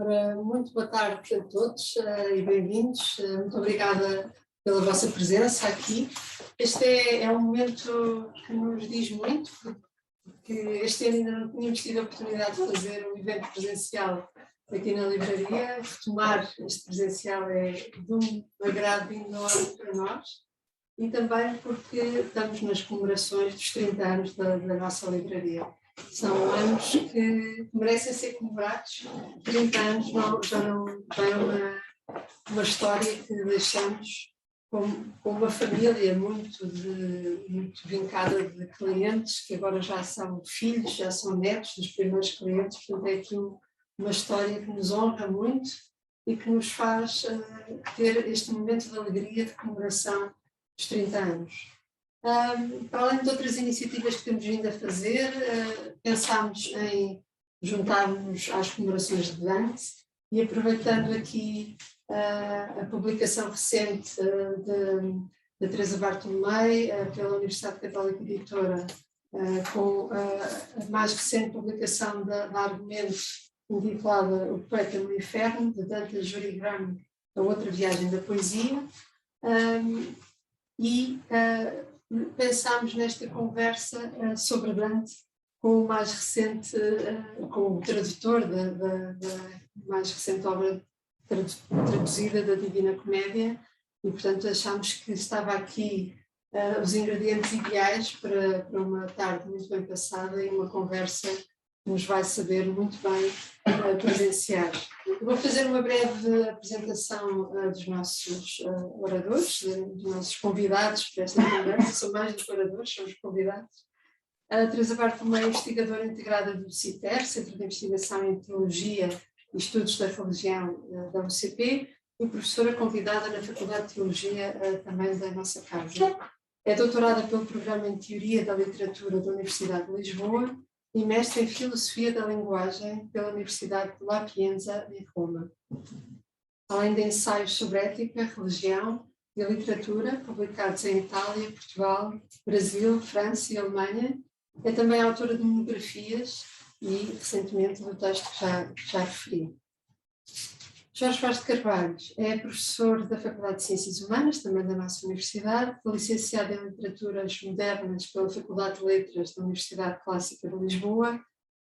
Ora, muito boa tarde a todos e bem-vindos. Muito obrigada pela vossa presença aqui. Este é um momento que nos diz muito, porque este ano ainda não tínhamos tido a oportunidade de fazer um evento presencial aqui na livraria. Retomar este presencial é de um agrado enorme para nós e também porque estamos nas comemorações dos 30 anos da nossa livraria. São anos que merecem ser comemorados. 30 anos já é uma história que deixamos com uma família muito vincada de clientes, que agora já são filhos, já são netos dos primeiros clientes. Portanto, é aqui uma história que nos honra muito e que nos faz ter este momento de alegria de comemoração dos 30 anos. Para além de outras iniciativas que temos vindo a fazer, pensámos em juntar-nos às comemorações de Dante e aproveitando aqui a publicação recente da Teresa Bartolomei pela Universidade Católica Editora, com a mais recente publicação da Argumento, intitulada O Poeta no Inferno, de Dante Jurigramo, a outra viagem da poesia, pensámos nesta conversa sobre Dante com o mais recente, com o tradutor da mais recente obra traduzida da Divina Comédia, e portanto achámos que estava aqui os ingredientes ideais para uma tarde muito bem passada e uma conversa que nos vai saber muito bem presenciar. Vou fazer uma breve apresentação dos nossos oradores, dos nossos convidados para esta conversa. São mais do que oradores, são os convidados. A Teresa Bartolomei é investigadora integrada do CITER, Centro de Investigação em Teologia e Estudos da Religião da UCP, e professora convidada na Faculdade de Teologia também da nossa casa. É doutorada pelo Programa em Teoria da Literatura da Universidade de Lisboa e mestre em Filosofia da Linguagem pela Universidade de La Pienza, em Roma. Além de ensaios sobre ética, religião e literatura, publicados em Itália, Portugal, Brasil, França e Alemanha, é também autora de monografias e, recentemente, do texto que já referi. Jorge Vaz de Carvalho é professor da Faculdade de Ciências Humanas, também da nossa universidade, licenciado em Literaturas Modernas pela Faculdade de Letras da Universidade Clássica de Lisboa,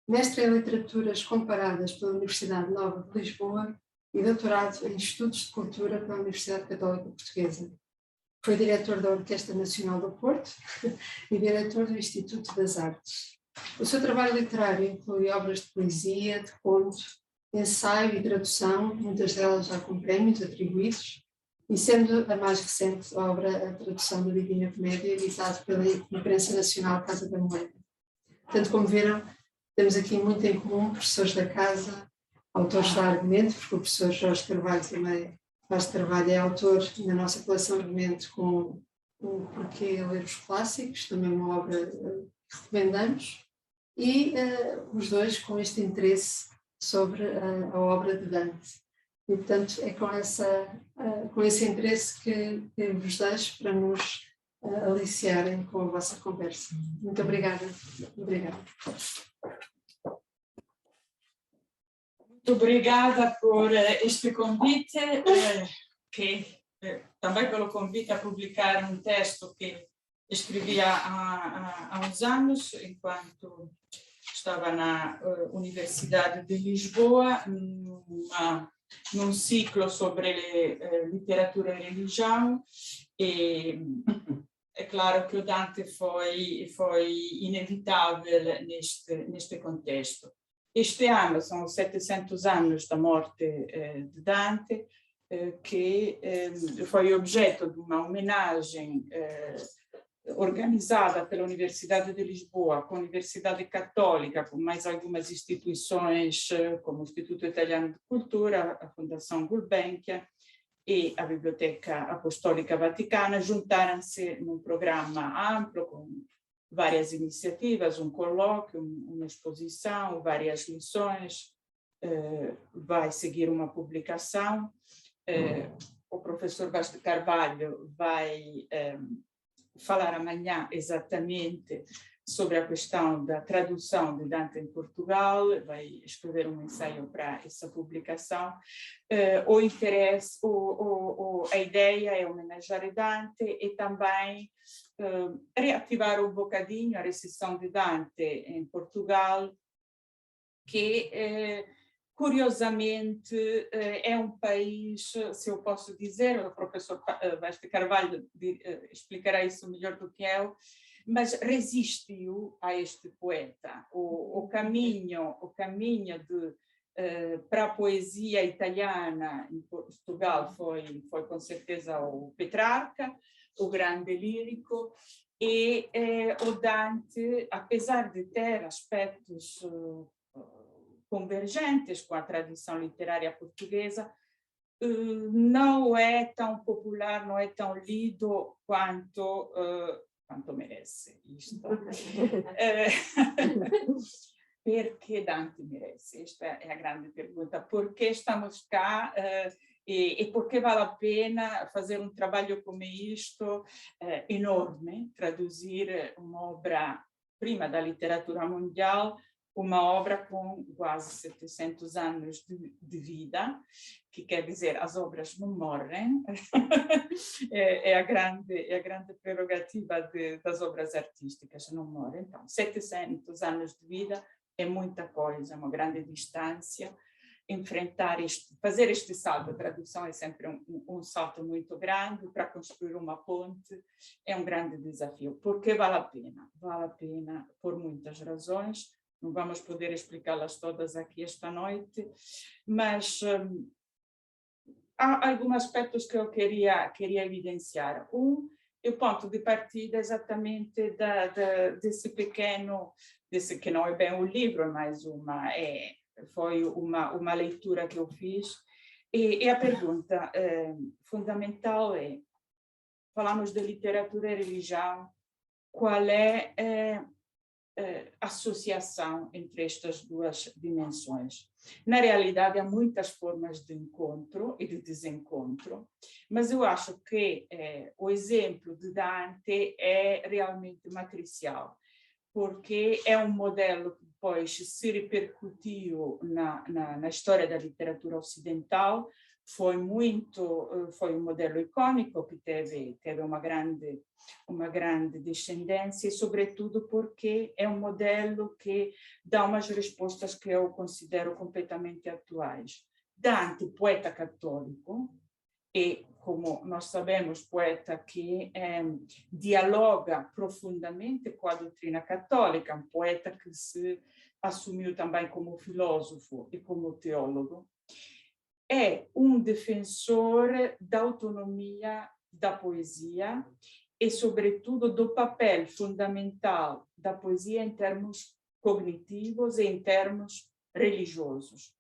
mestre em Literaturas Comparadas pela Universidade Nova de Lisboa e doutorado em Estudos de Cultura pela Universidade Católica Portuguesa. Foi diretor da Orquestra Nacional do Porto e diretor do Instituto das Artes. O seu trabalho literário inclui obras de poesia, de conto, ensaio e tradução, muitas delas já com prémios atribuídos, e sendo a mais recente obra a tradução da Divina Comédia, editada pela Imprensa Nacional Casa da Moeda. Portanto, como viram, temos aqui muito em comum, professores da casa, autores da Argumento, porque o professor Jorge Carvalho também Vaz de Carvalho é autor na nossa coleção Argumento com o Porquê Ler os Clássicos, também uma obra que recomendamos, e os dois com este interesse sobre a obra de Dante. E, portanto, é com esse interesse que vos deixo para nos aliciarem com a vossa conversa. Muito obrigada. Obrigada. Muito obrigada por este convite, também pelo convite a publicar um texto que escrevi há uns anos, enquanto estava na Universidade de Lisboa, num ciclo sobre literatura e religião, e é claro que o Dante foi inevitável neste contexto. Este ano são os 700 anos da morte de Dante, que foi objeto de uma homenagem organizada pela Universidade de Lisboa, com a Universidade Católica, com mais algumas instituições, como o Instituto Italiano de Cultura, a Fundação Gulbenkian e a Biblioteca Apostólica Vaticana, juntaram-se num programa amplo, com várias iniciativas, um colóquio, uma exposição, várias lições, vai seguir uma publicação. O professor Vaz de Carvalho vai falar amanhã exatamente sobre a questão da tradução de Dante em Portugal, vai escrever um ensaio para essa publicação. O interesse, a ideia é homenagear Dante e também reativar um bocadinho a recepção de Dante em Portugal, que curiosamente é um país, se eu posso dizer, o professor Vaz de Carvalho explicará isso melhor do que eu, mas resistiu a este poeta. O caminho para a poesia italiana em Portugal foi com certeza o Petrarca, o grande lírico, e o Dante, apesar de ter aspectos convergentes com a tradição literária portuguesa, não é tão popular, não é tão lido quanto merece isto. Perché Dante merece? Esta é a grande pergunta. Por que estamos cá e por que vale a pena fazer um trabalho como isto, enorme, traduzir uma obra prima da literatura mundial, uma obra com quase 700 anos de vida, que quer dizer, as obras não morrem, é a grande prerrogativa das obras artísticas, não morrem. Então, 700 anos de vida é muita coisa, é uma grande distância. Fazer este salto, a tradução é sempre um salto muito grande, para construir uma ponte é um grande desafio. Por que vale a pena? Vale a pena por muitas razões. Não vamos poder explicá-las todas aqui esta noite, mas há alguns aspectos que eu queria evidenciar. O ponto de partida exatamente desse que não é bem um livro, mas foi uma leitura que eu fiz, e a pergunta fundamental é, falamos de literatura e religião, qual é associação entre estas duas dimensões? Na realidade, há muitas formas de encontro e de desencontro, mas eu acho que o exemplo de Dante é realmente matricial, porque é um modelo que depois se repercutiu na história da literatura ocidental. Foi um modelo icônico que teve uma grande descendência, e sobretudo porque é um modelo que dá umas respostas que eu considero completamente atuais. Dante, poeta católico, e, como nós sabemos, poeta que dialoga profundamente com a doutrina católica, um poeta que se assumiu também como filósofo e como teólogo, é um defensor da autonomia da poesia e, sobretudo, do papel fundamental da poesia em termos cognitivos e em termos religiosos.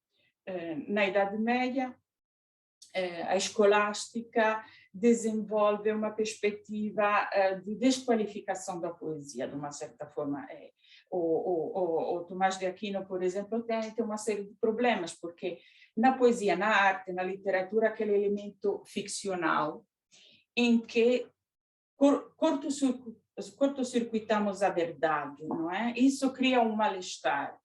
Na Idade Média, a escolástica desenvolve uma perspectiva de desqualificação da poesia, de uma certa forma. O Tomás de Aquino, por exemplo, tem uma série de problemas, porque na poesia, na arte, na literatura, aquele elemento ficcional em que curto-circuitamos a verdade, não é? Isso cria um mal-estar.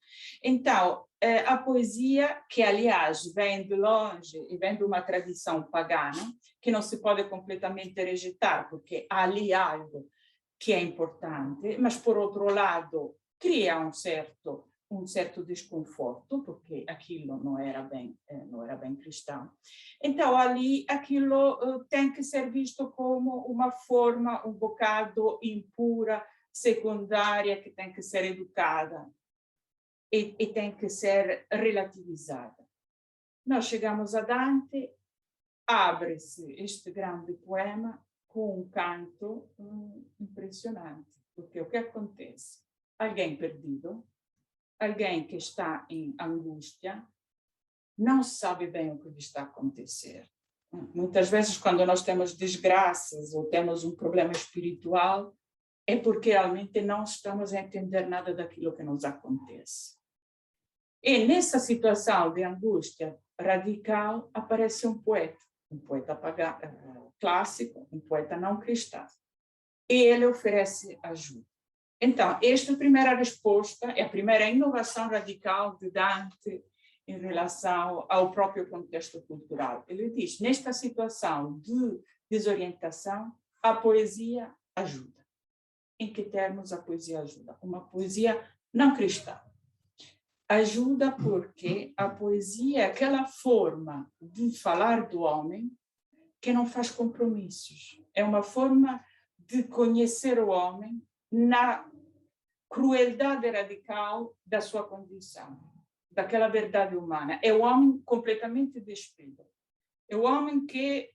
Então, a poesia, que aliás vem de longe e vem de uma tradição pagana, que não se pode completamente rejeitar, porque há ali algo que é importante, mas por outro lado cria um certo desconforto, porque aquilo não era bem cristão. Então, ali, aquilo tem que ser visto como uma forma um bocado impura, secundária, que tem que ser educada e tem que ser relativizada. Nós chegamos a Dante, abre-se este grande poema com um canto impressionante, porque o que acontece? Alguém perdido, alguém que está em angústia, não sabe bem o que lhe está a acontecer. Muitas vezes, quando nós temos desgraças ou temos um problema espiritual, é porque realmente não estamos a entender nada daquilo que nos acontece. E nessa situação de angústia radical aparece um poeta clássico, um poeta não cristão. E ele oferece ajuda. Então, esta primeira resposta é a primeira inovação radical de Dante em relação ao próprio contexto cultural. Ele diz, nesta situação de desorientação, a poesia ajuda. Em que termos a poesia ajuda? Uma poesia não cristã. Ajuda porque a poesia é aquela forma de falar do homem que não faz compromissos. É uma forma de conhecer o homem na crueldade radical da sua condição, daquela verdade humana. É o homem completamente despido. É o homem que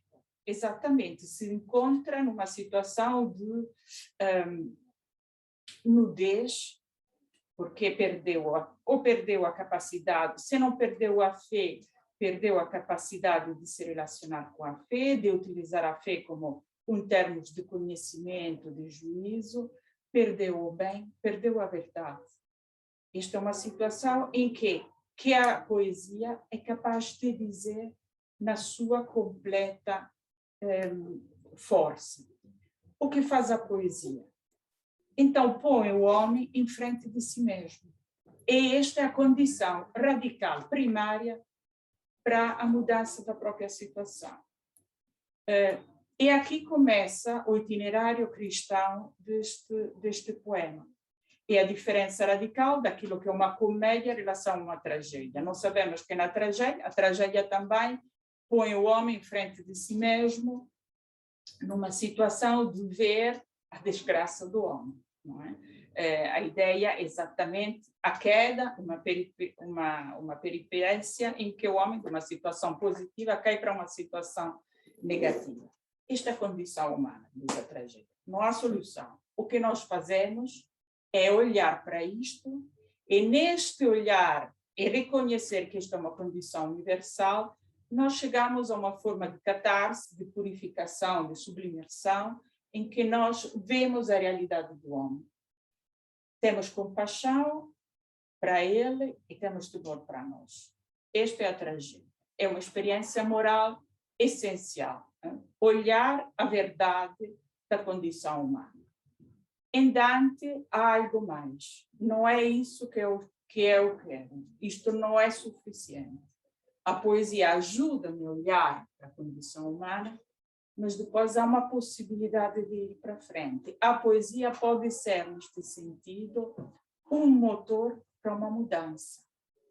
exatamente se encontra numa situação de nudez, porque perdeu a capacidade, se não perdeu a fé, perdeu a capacidade de se relacionar com a fé, de utilizar a fé como um termo de conhecimento, de juízo, perdeu o bem, perdeu a verdade. Esta é uma situação em que a poesia é capaz de dizer na sua completa força. O que faz a poesia? Então, põe o homem em frente de si mesmo. E esta é a condição radical, primária, para a mudança da própria situação. E aqui começa o itinerário cristão deste poema. É a diferença radical daquilo que é uma comédia em relação a uma tragédia. Nós sabemos que na tragédia, a tragédia também põe o homem em frente de si mesmo, numa situação de ver a desgraça do homem. Não é? A ideia é exatamente a queda, uma peripécia em que o homem, de uma situação positiva, cai para uma situação negativa. Esta é a condição humana, diz a tragédia. Não há solução. O que nós fazemos é olhar para isto e, neste olhar e reconhecer que esta é uma condição universal, nós chegamos a uma forma de catarse, de purificação, de sublimação, em que nós vemos a realidade do homem. Temos compaixão para ele e temos temor para nós. Esta é a tragédia. É uma experiência moral essencial. Olhar a verdade da condição humana. Em Dante há algo mais. Não é isso que eu quero. Isto não é suficiente. A poesia ajuda-me a olhar para a condição humana, mas depois há uma possibilidade de ir para frente. A poesia pode ser, neste sentido, um motor para uma mudança.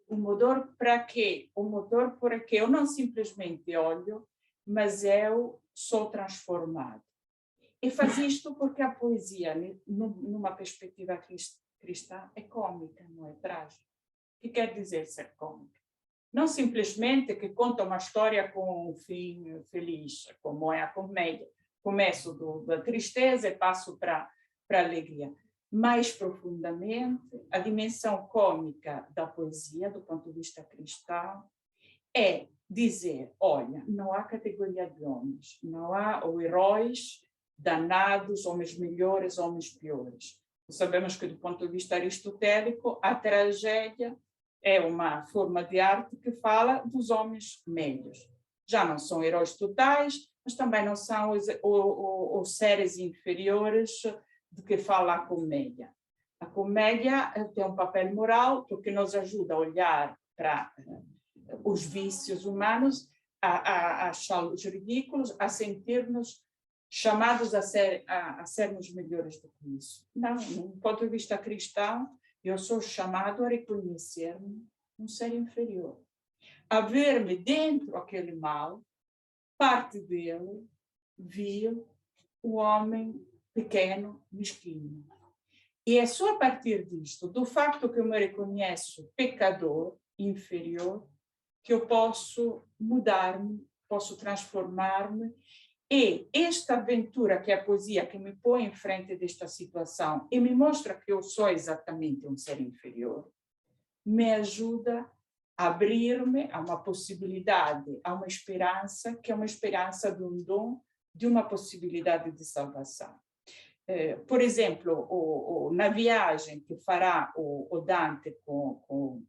Um motor para quê? Um motor para que eu não simplesmente olho, mas eu sou transformado. E faz isto porque a poesia, numa perspectiva cristã, é cômica, não é trágica. O que quer dizer ser cômica? Não simplesmente que conta uma história com um fim feliz, como é a comédia. Começo da tristeza e passo para a alegria. Mais profundamente, a dimensão cômica da poesia, do ponto de vista cristão, é dizer, olha, não há categoria de homens, não há heróis danados, homens melhores, homens piores. Sabemos que, do ponto de vista aristotélico, a tragédia é uma forma de arte que fala dos homens médios. Já não são heróis totais, mas também não são os seres inferiores de que fala a comédia. A comédia tem um papel moral porque nos ajuda a olhar para os vícios humanos, a achá-los ridículos, a sentir-nos chamados a sermos melhores do que isso. Não, do ponto de vista cristão, eu sou chamado a reconhecer-me um ser inferior, a ver-me dentro daquele mal, parte dele, vil, o homem pequeno, mesquinho. E é só a partir disto, do facto que eu me reconheço pecador, inferior, que eu posso mudar-me, posso transformar-me. E esta aventura que é a poesia que me põe em frente desta situação e me mostra que eu sou exatamente um ser inferior, me ajuda a abrir-me a uma possibilidade, a uma esperança, que é uma esperança de um dom, de uma possibilidade de salvação. Por exemplo, na viagem que fará o Dante com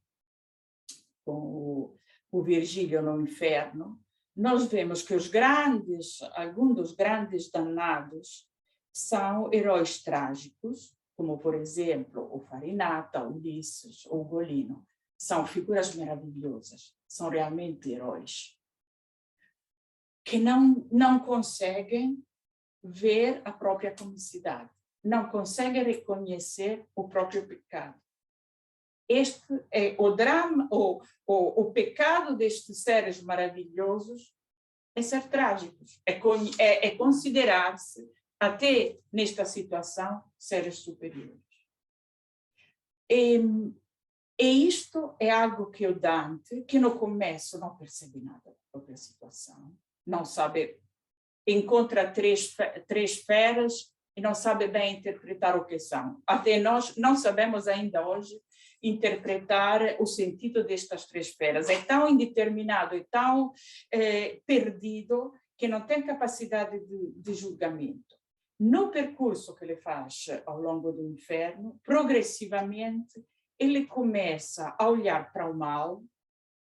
o Virgílio no inferno, nós vemos que alguns dos grandes danados são heróis trágicos, como, por exemplo, o Farinata, o Ulisses ou o Ugolino, são figuras maravilhosas, são realmente heróis, que não conseguem ver a própria comicidade, não conseguem reconhecer o próprio pecado. Este é o drama, o pecado destes seres maravilhosos é ser trágicos, é considerar-se, até nesta situação, seres superiores. E isto é algo que o Dante, que no começo não percebe nada da própria situação, não sabe, encontra três feras e não sabe bem interpretar o que são. Até nós não sabemos ainda hoje interpretar o sentido destas três feras. É tão indeterminado, é tão perdido, que não tem capacidade de julgamento. No percurso que ele faz ao longo do inferno, progressivamente, ele começa a olhar para o mal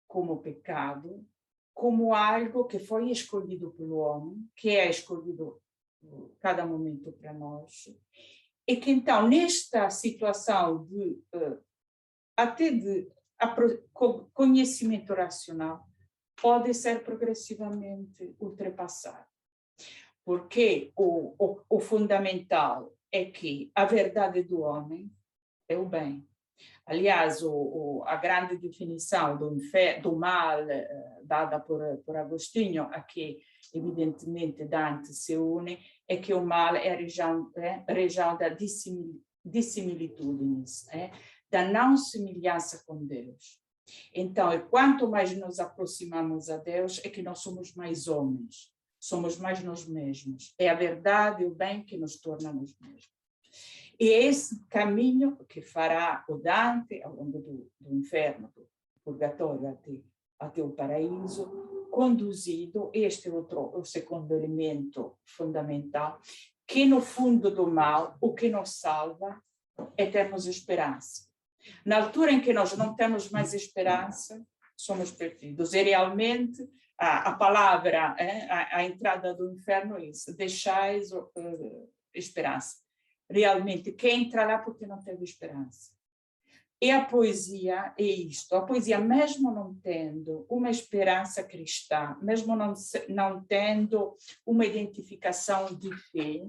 como pecado, como algo que foi escolhido pelo homem, que é escolhido cada momento para nós, e que então, nesta situação até de conhecimento racional, pode ser progressivamente ultrapassado. Porque o fundamental é que a verdade do homem é o bem. Aliás, a grande definição do mal dada por Agostinho, a que evidentemente Dante se une, é que o mal é a região da dissimilitude, da não semelhança com Deus. Então, quanto mais nos aproximamos a Deus, é que nós somos mais homens, somos mais nós mesmos. É a verdade e o bem que nos torna nós mesmos. E é esse caminho que fará o Dante ao longo do inferno, do purgatório até o paraíso, conduzido, este é o segundo elemento fundamental, que no fundo do mal, o que nos salva é termos esperança. Na altura em que nós não temos mais esperança, somos perdidos. E realmente a palavra, a entrada do inferno é isso, deixais esperança. Realmente, quem entra lá porque não teve esperança. E a poesia é isto. A poesia, mesmo não tendo uma esperança cristã, mesmo não tendo uma identificação de fé,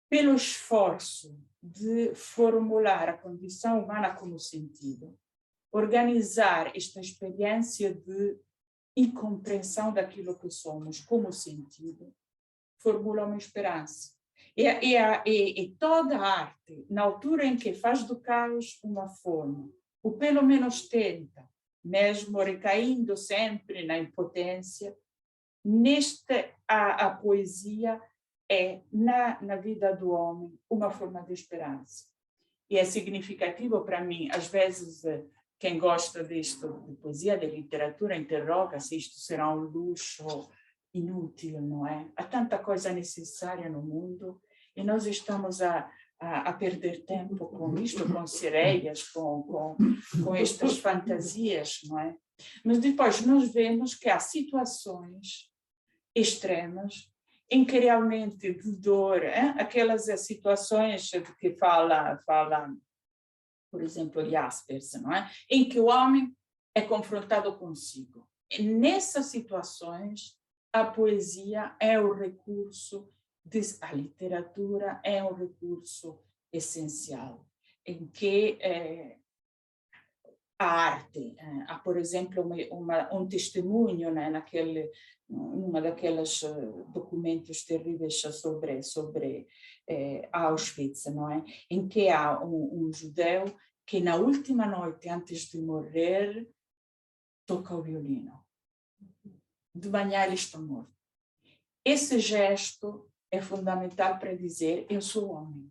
pelo esforço de formular a condição humana como sentido, organizar esta experiência de incompreensão daquilo que somos como sentido, formula uma esperança. E toda a arte, na altura em que faz do caos uma forma, ou pelo menos tenta, mesmo recaindo sempre na impotência, a poesia é, na vida do homem, uma forma de esperança. E é significativo para mim, às vezes, quem gosta disto, de poesia, de literatura, interroga se isto será um luxo inútil, não é? Há tanta coisa necessária no mundo e nós estamos a perder tempo com isto, com sereias, com estas fantasias, não é? Mas depois nós vemos que há situações extremas em que realmente de dor, aquelas situações de que fala, por exemplo, Jaspers, não é? Em que o homem é confrontado consigo. E nessas situações, a poesia é o recurso, a literatura é um recurso essencial, em que a arte, há, por exemplo, um testemunho, né, numa daqueles documentos terríveis sobre Auschwitz, não é? Em que há um judeu que na última noite, antes de morrer, toca o violino. De manhã ele está morto. Esse gesto é fundamental para dizer: eu sou homem.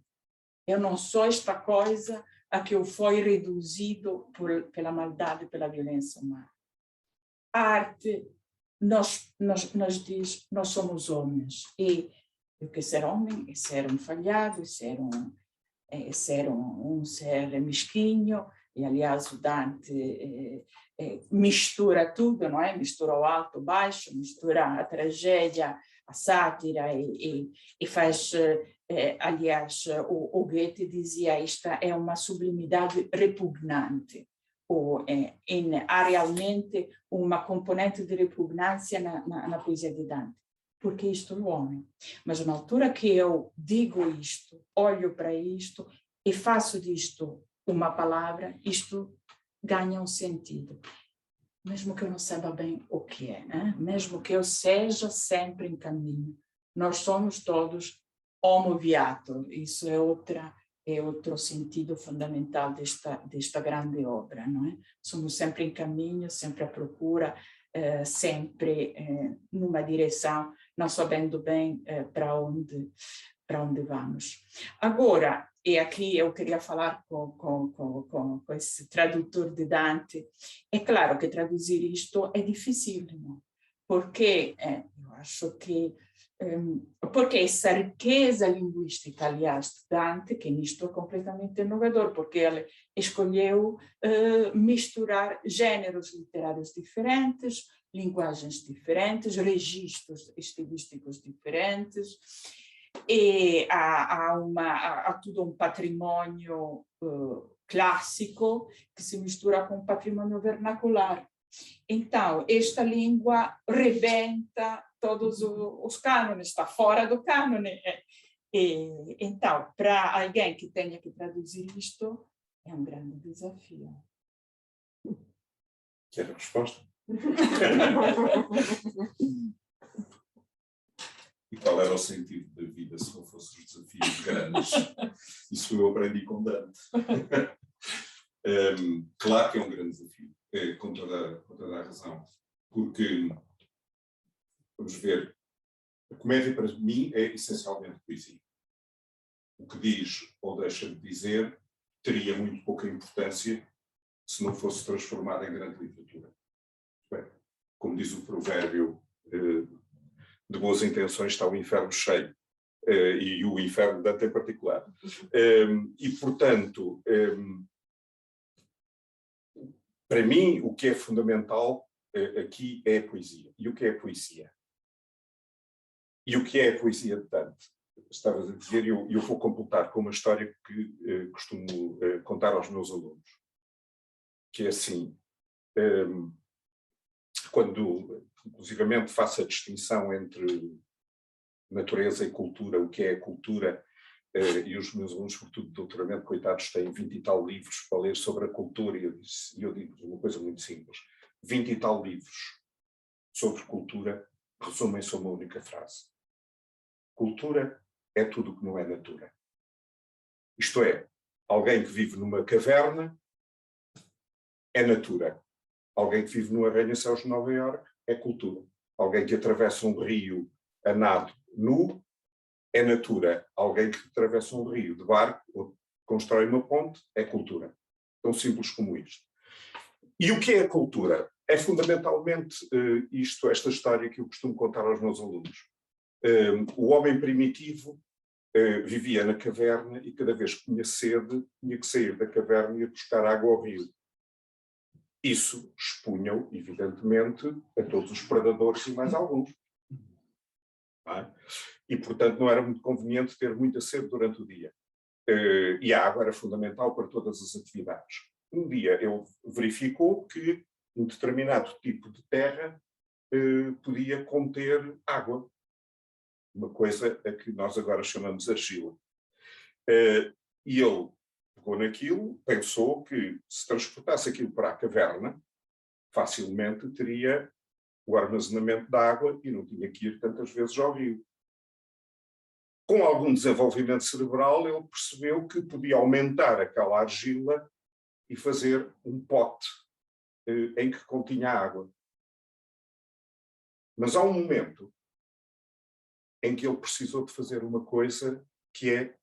Eu não sou esta coisa a que eu fui reduzido pela maldade, pela violência humana. A arte nos diz: nós somos homens. E o que é ser homem? É ser um falhado, é ser um ser mesquinho. E, aliás, o Dante mistura tudo, não é? Mistura o alto, o baixo, mistura a tragédia, a sátira e faz, aliás, o Goethe dizia esta é uma sublimidade repugnante, ou há realmente uma componente de repugnância na poesia de Dante, porque isto é o homem. Mas na altura que eu digo isto, olho para isto e faço disto uma palavra, isto ganha um sentido. Mesmo que eu não saiba bem o que é, né? Mesmo que eu seja sempre em caminho, nós somos todos homo viator. Isso é outro sentido fundamental desta grande obra, não é? Somos sempre em caminho, sempre à procura, sempre numa direção, não sabendo bem para onde vamos. Agora, e aqui eu queria falar com esse tradutor de Dante, é claro que traduzir isto é dificílimo, porque eu acho que porque essa riqueza linguística, aliás, de Dante, que nisto é completamente inovador, porque ele escolheu misturar gêneros literários diferentes, linguagens diferentes, registros estilísticos diferentes, e há todo um patrimônio clássico que se mistura com o patrimônio vernacular. Então, esta língua rebenta todos os cânones, está fora do cânone. Então, para alguém que tenha que traduzir isto, é um grande desafio. Quer a resposta? E qual era o sentido da vida se não fossem os desafios grandes? Isso eu aprendi com Dante. Claro que é um grande desafio, com toda a razão. Porque, vamos ver, a comédia para mim é essencialmente poesia. O que diz ou deixa de dizer teria muito pouca importância se não fosse transformado em grande literatura. Bem, como diz o provérbio, de boas intenções está o inferno cheio, e o inferno de Dante em particular. E, portanto, para mim, o que é fundamental aqui é a poesia. E o que é a poesia? E o que é a poesia de Dante? Estavas a dizer, e eu vou completar com uma história que costumo contar aos meus alunos. Que é assim, quando, inclusivamente, faço a distinção entre natureza e cultura, o que é a cultura, e os meus alunos, sobretudo de doutoramento, coitados, têm 20 e tal livros para ler sobre a cultura, e eu digo uma coisa muito simples: 20 e tal livros sobre cultura resumem-se a uma única frase: cultura é tudo o que não é natura. Isto é, alguém que vive numa caverna é natura. Alguém que vive no arranha-céus de Nova Iorque é cultura. Alguém que atravessa um rio a nado nu é natura. Alguém que atravessa um rio de barco ou constrói uma ponte é cultura. Tão simples como isto. E o que é a cultura? É fundamentalmente esta história que eu costumo contar aos meus alunos. O homem primitivo vivia na caverna e cada vez que tinha sede tinha que sair da caverna e ir buscar água ao rio. Isso expunha-o, evidentemente, a todos os predadores e mais alguns. E, portanto, não era muito conveniente ter muita sede durante o dia. E a água era fundamental para todas as atividades. Um dia ele verificou que um determinado tipo de terra podia conter água. Uma coisa a que nós agora chamamos argila. E ele pegou naquilo, pensou que se transportasse aquilo para a caverna, facilmente teria o armazenamento da água e não tinha que ir tantas vezes ao rio. Com algum desenvolvimento cerebral, ele percebeu que podia aumentar aquela argila e fazer um pote em que continha água. Mas há um momento em que ele precisou de fazer uma coisa que é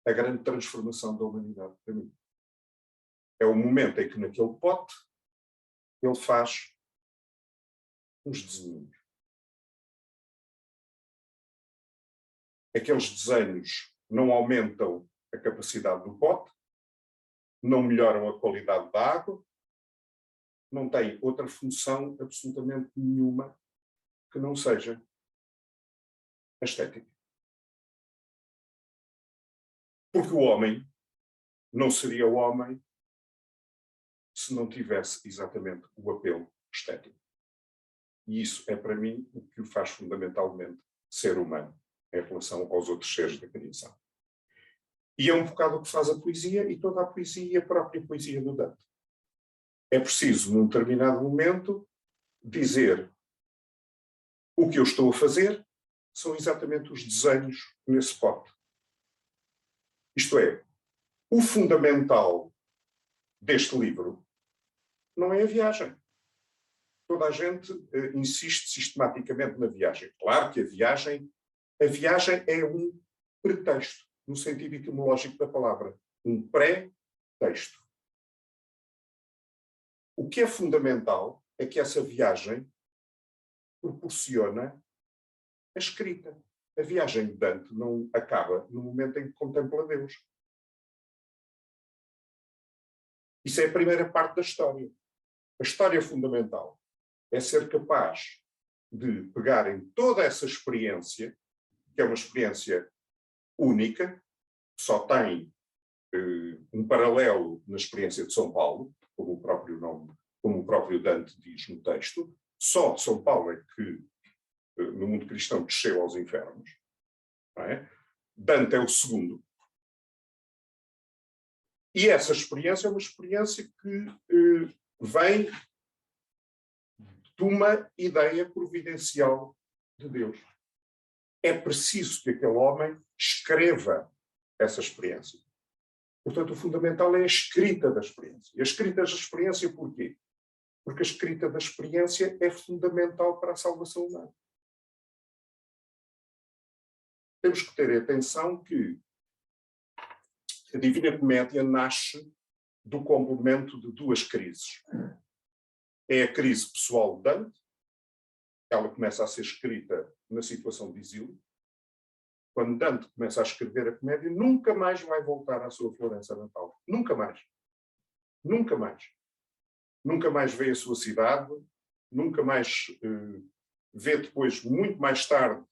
a grande transformação da humanidade para mim. É o momento em que naquele pote ele faz uns desenhos. Aqueles desenhos não aumentam a capacidade do pote, não melhoram a qualidade da água, não têm outra função absolutamente nenhuma que não seja a estética. Porque o homem não seria o homem se não tivesse exatamente o apelo estético. E isso é, para mim, o que o faz fundamentalmente ser humano em relação aos outros seres da criação. E é um bocado o que faz a poesia e toda a poesia e a própria poesia do Dante. É preciso, num determinado momento, dizer o que eu estou a fazer são exatamente os desenhos nesse pote. Isto é, o fundamental deste livro não é a viagem. Toda a gente insiste sistematicamente na viagem. Claro que a viagem é um pretexto, no sentido etimológico da palavra. Um pré-texto. O que é fundamental é que essa viagem proporciona a escrita. A viagem de Dante não acaba no momento em que contempla Deus. Isso é a primeira parte da história. A história fundamental é ser capaz de pegar em toda essa experiência, que é uma experiência única, só tem um paralelo na experiência de São Paulo, como o próprio nome, como o próprio Dante diz no texto. Só São Paulo é que, no mundo cristão, desceu aos infernos. Não é? Dante é o segundo. E essa experiência é uma experiência que vem de uma ideia providencial de Deus. É preciso que aquele homem escreva essa experiência. Portanto, o fundamental é a escrita da experiência. E a escrita da experiência porquê? Porque a escrita da experiência é fundamental para a salvação humana. Temos que ter atenção que a Divina Comédia nasce do complemento de duas crises. É a crise pessoal de Dante. Ela começa a ser escrita na situação de exílio. Quando Dante começa a escrever a comédia, nunca mais vai voltar à sua Florença natal. Nunca mais. Nunca mais. Nunca mais vê a sua cidade, nunca mais vê depois, muito mais tarde,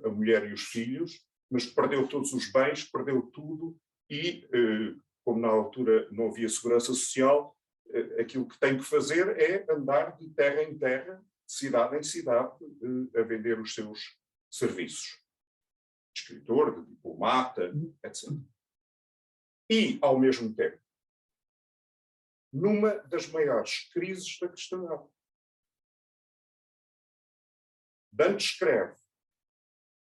a mulher e os filhos, mas perdeu todos os bens, perdeu tudo e, como na altura não havia segurança social, aquilo que tem que fazer é andar de terra em terra, de cidade em cidade, a vender os seus serviços. De escritor, de diplomata, etc. E, ao mesmo tempo, numa das maiores crises da cristandade. Dante escreve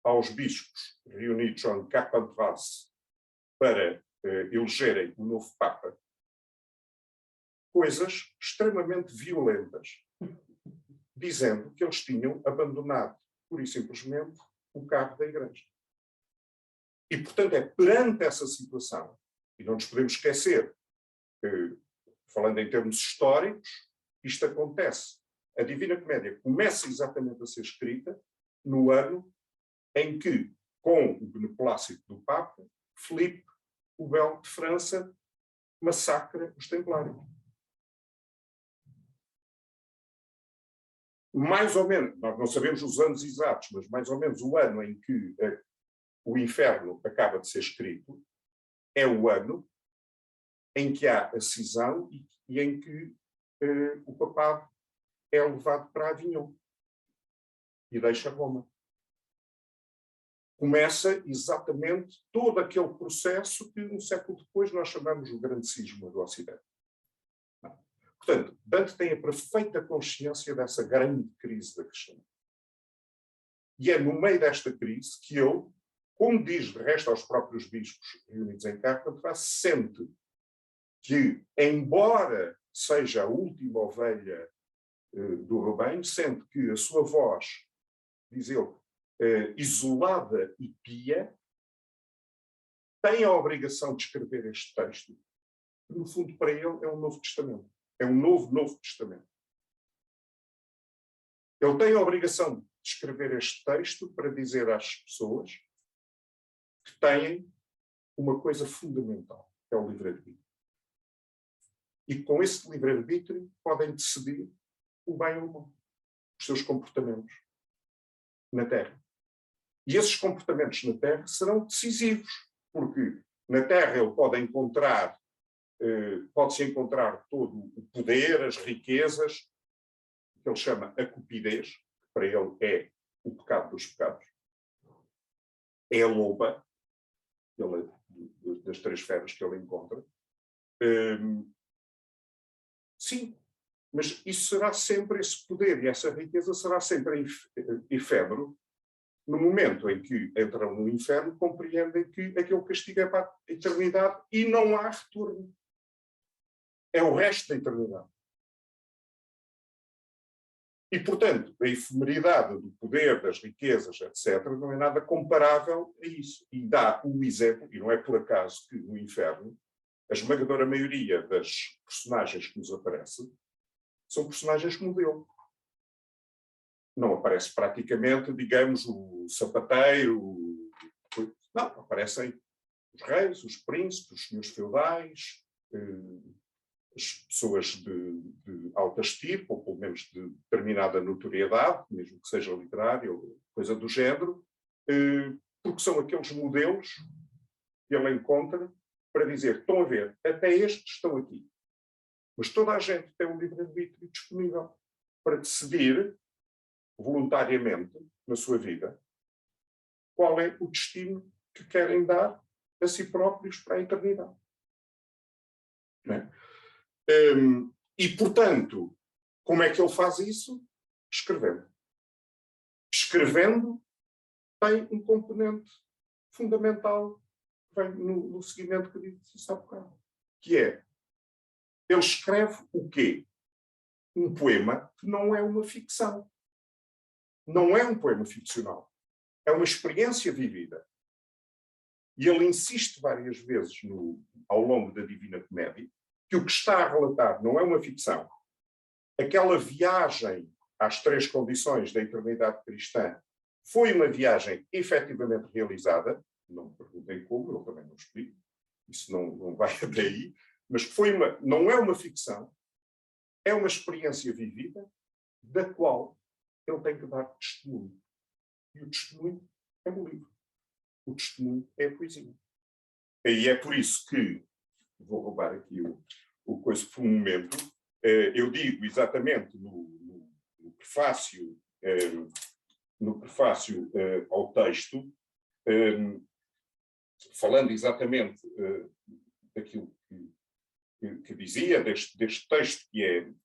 aos bispos reunidos em Carpentras para elegerem um novo Papa coisas extremamente violentas, dizendo que eles tinham abandonado, pura e simplesmente, o cabo da Igreja. E, portanto, é perante essa situação, e não nos podemos esquecer que, falando em termos históricos, isto acontece. A Divina Comédia começa exatamente a ser escrita no ano em que, com o beneplácito do Papa, Filipe, o Belo de França, massacra os Templários. Mais ou menos, nós não sabemos os anos exatos, mas mais ou menos o ano em que o Inferno acaba de ser escrito é o ano em que há a cisão e em que o papado é levado para Avignon e deixa Roma. Começa exatamente todo aquele processo que um século depois nós chamamos o Grande Cisma do Ocidente. Portanto, Dante tem a perfeita consciência dessa grande crise da cristandade. E é no meio desta crise que ele, como diz de resto aos próprios bispos reunidos em Carpentras, sente que, embora seja a última ovelha do rebanho, sente que a sua voz, diz ele, isolada e pia, tem a obrigação de escrever este texto, que no fundo para ele é um Novo Testamento. É um Novo Testamento. Ele tem a obrigação de escrever este texto para dizer às pessoas que têm uma coisa fundamental, que é o livre-arbítrio. E com esse livre-arbítrio podem decidir o bem ou o mal, os seus comportamentos na Terra. E esses comportamentos na Terra serão decisivos, porque na Terra ele pode-se encontrar todo o poder, as riquezas, que ele chama a cupidez, que para ele é o pecado dos pecados. É a loba, das 3 feras que ele encontra. Sim, mas isso será sempre, esse poder e essa riqueza será sempre efêmero, no momento em que entram no inferno, compreendem que aquele castigo é para a eternidade e não há retorno. É o resto da eternidade. E, portanto, a efemeridade do poder, das riquezas, etc., não é nada comparável a isso. E dá o exemplo, e não é por acaso que no inferno, a esmagadora maioria das personagens que nos aparecem são personagens modelo. Não aparece praticamente, digamos, o sapateiro. Não, aparecem os reis, os príncipes, os senhores feudais, as pessoas de alta estirpe, ou pelo menos de determinada notoriedade, mesmo que seja literária ou coisa do género, porque são aqueles modelos que ele encontra para dizer, estão a ver, até estes estão aqui. Mas toda a gente tem um livre-arbítrio disponível para decidir voluntariamente na sua vida qual é o destino que querem dar a si próprios para a eternidade. Não é? E, portanto, como é que ele faz isso? Escrevendo. Escrevendo tem um componente fundamental que vem no seguimento que disse há bocado, que é, ele escreve o quê? Um poema que não é uma ficção. Não é um poema ficcional. É uma experiência vivida. E ele insiste várias vezes ao longo da Divina Comédia que o que está a relatar não é uma ficção. Aquela viagem às 3 condições da eternidade cristã foi uma viagem efetivamente realizada. Não me perguntem como, eu também não explico. Isso não vai até aí. Mas não é uma ficção. É uma experiência vivida da qual ele tem que dar testemunho. E o testemunho é o livro. O testemunho é a poesia. E é por isso que, vou roubar aqui o coisa por um momento, eu digo exatamente no prefácio ao texto, falando exatamente daquilo que dizia, deste texto que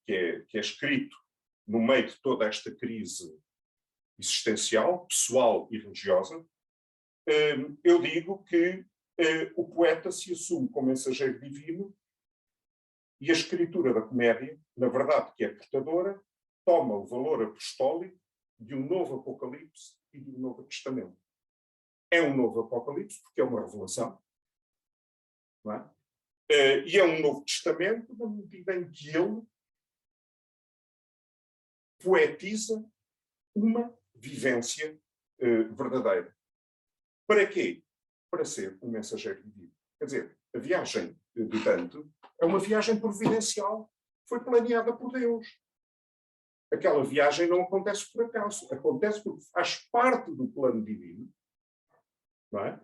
é escrito no meio de toda esta crise existencial, pessoal e religiosa, eu digo que o poeta se assume como mensageiro divino e a escritura da comédia, na verdade que é portadora, toma o valor apostólico de um novo Apocalipse e de um Novo Testamento. É um novo Apocalipse porque é uma revelação, não é? E é um Novo Testamento na medida em que ele poetiza uma vivência verdadeira. Para quê? Para ser um mensageiro divino. Quer dizer, a viagem de Dante é uma viagem providencial, foi planeada por Deus. Aquela viagem não acontece por acaso, acontece porque faz parte do plano divino, não é?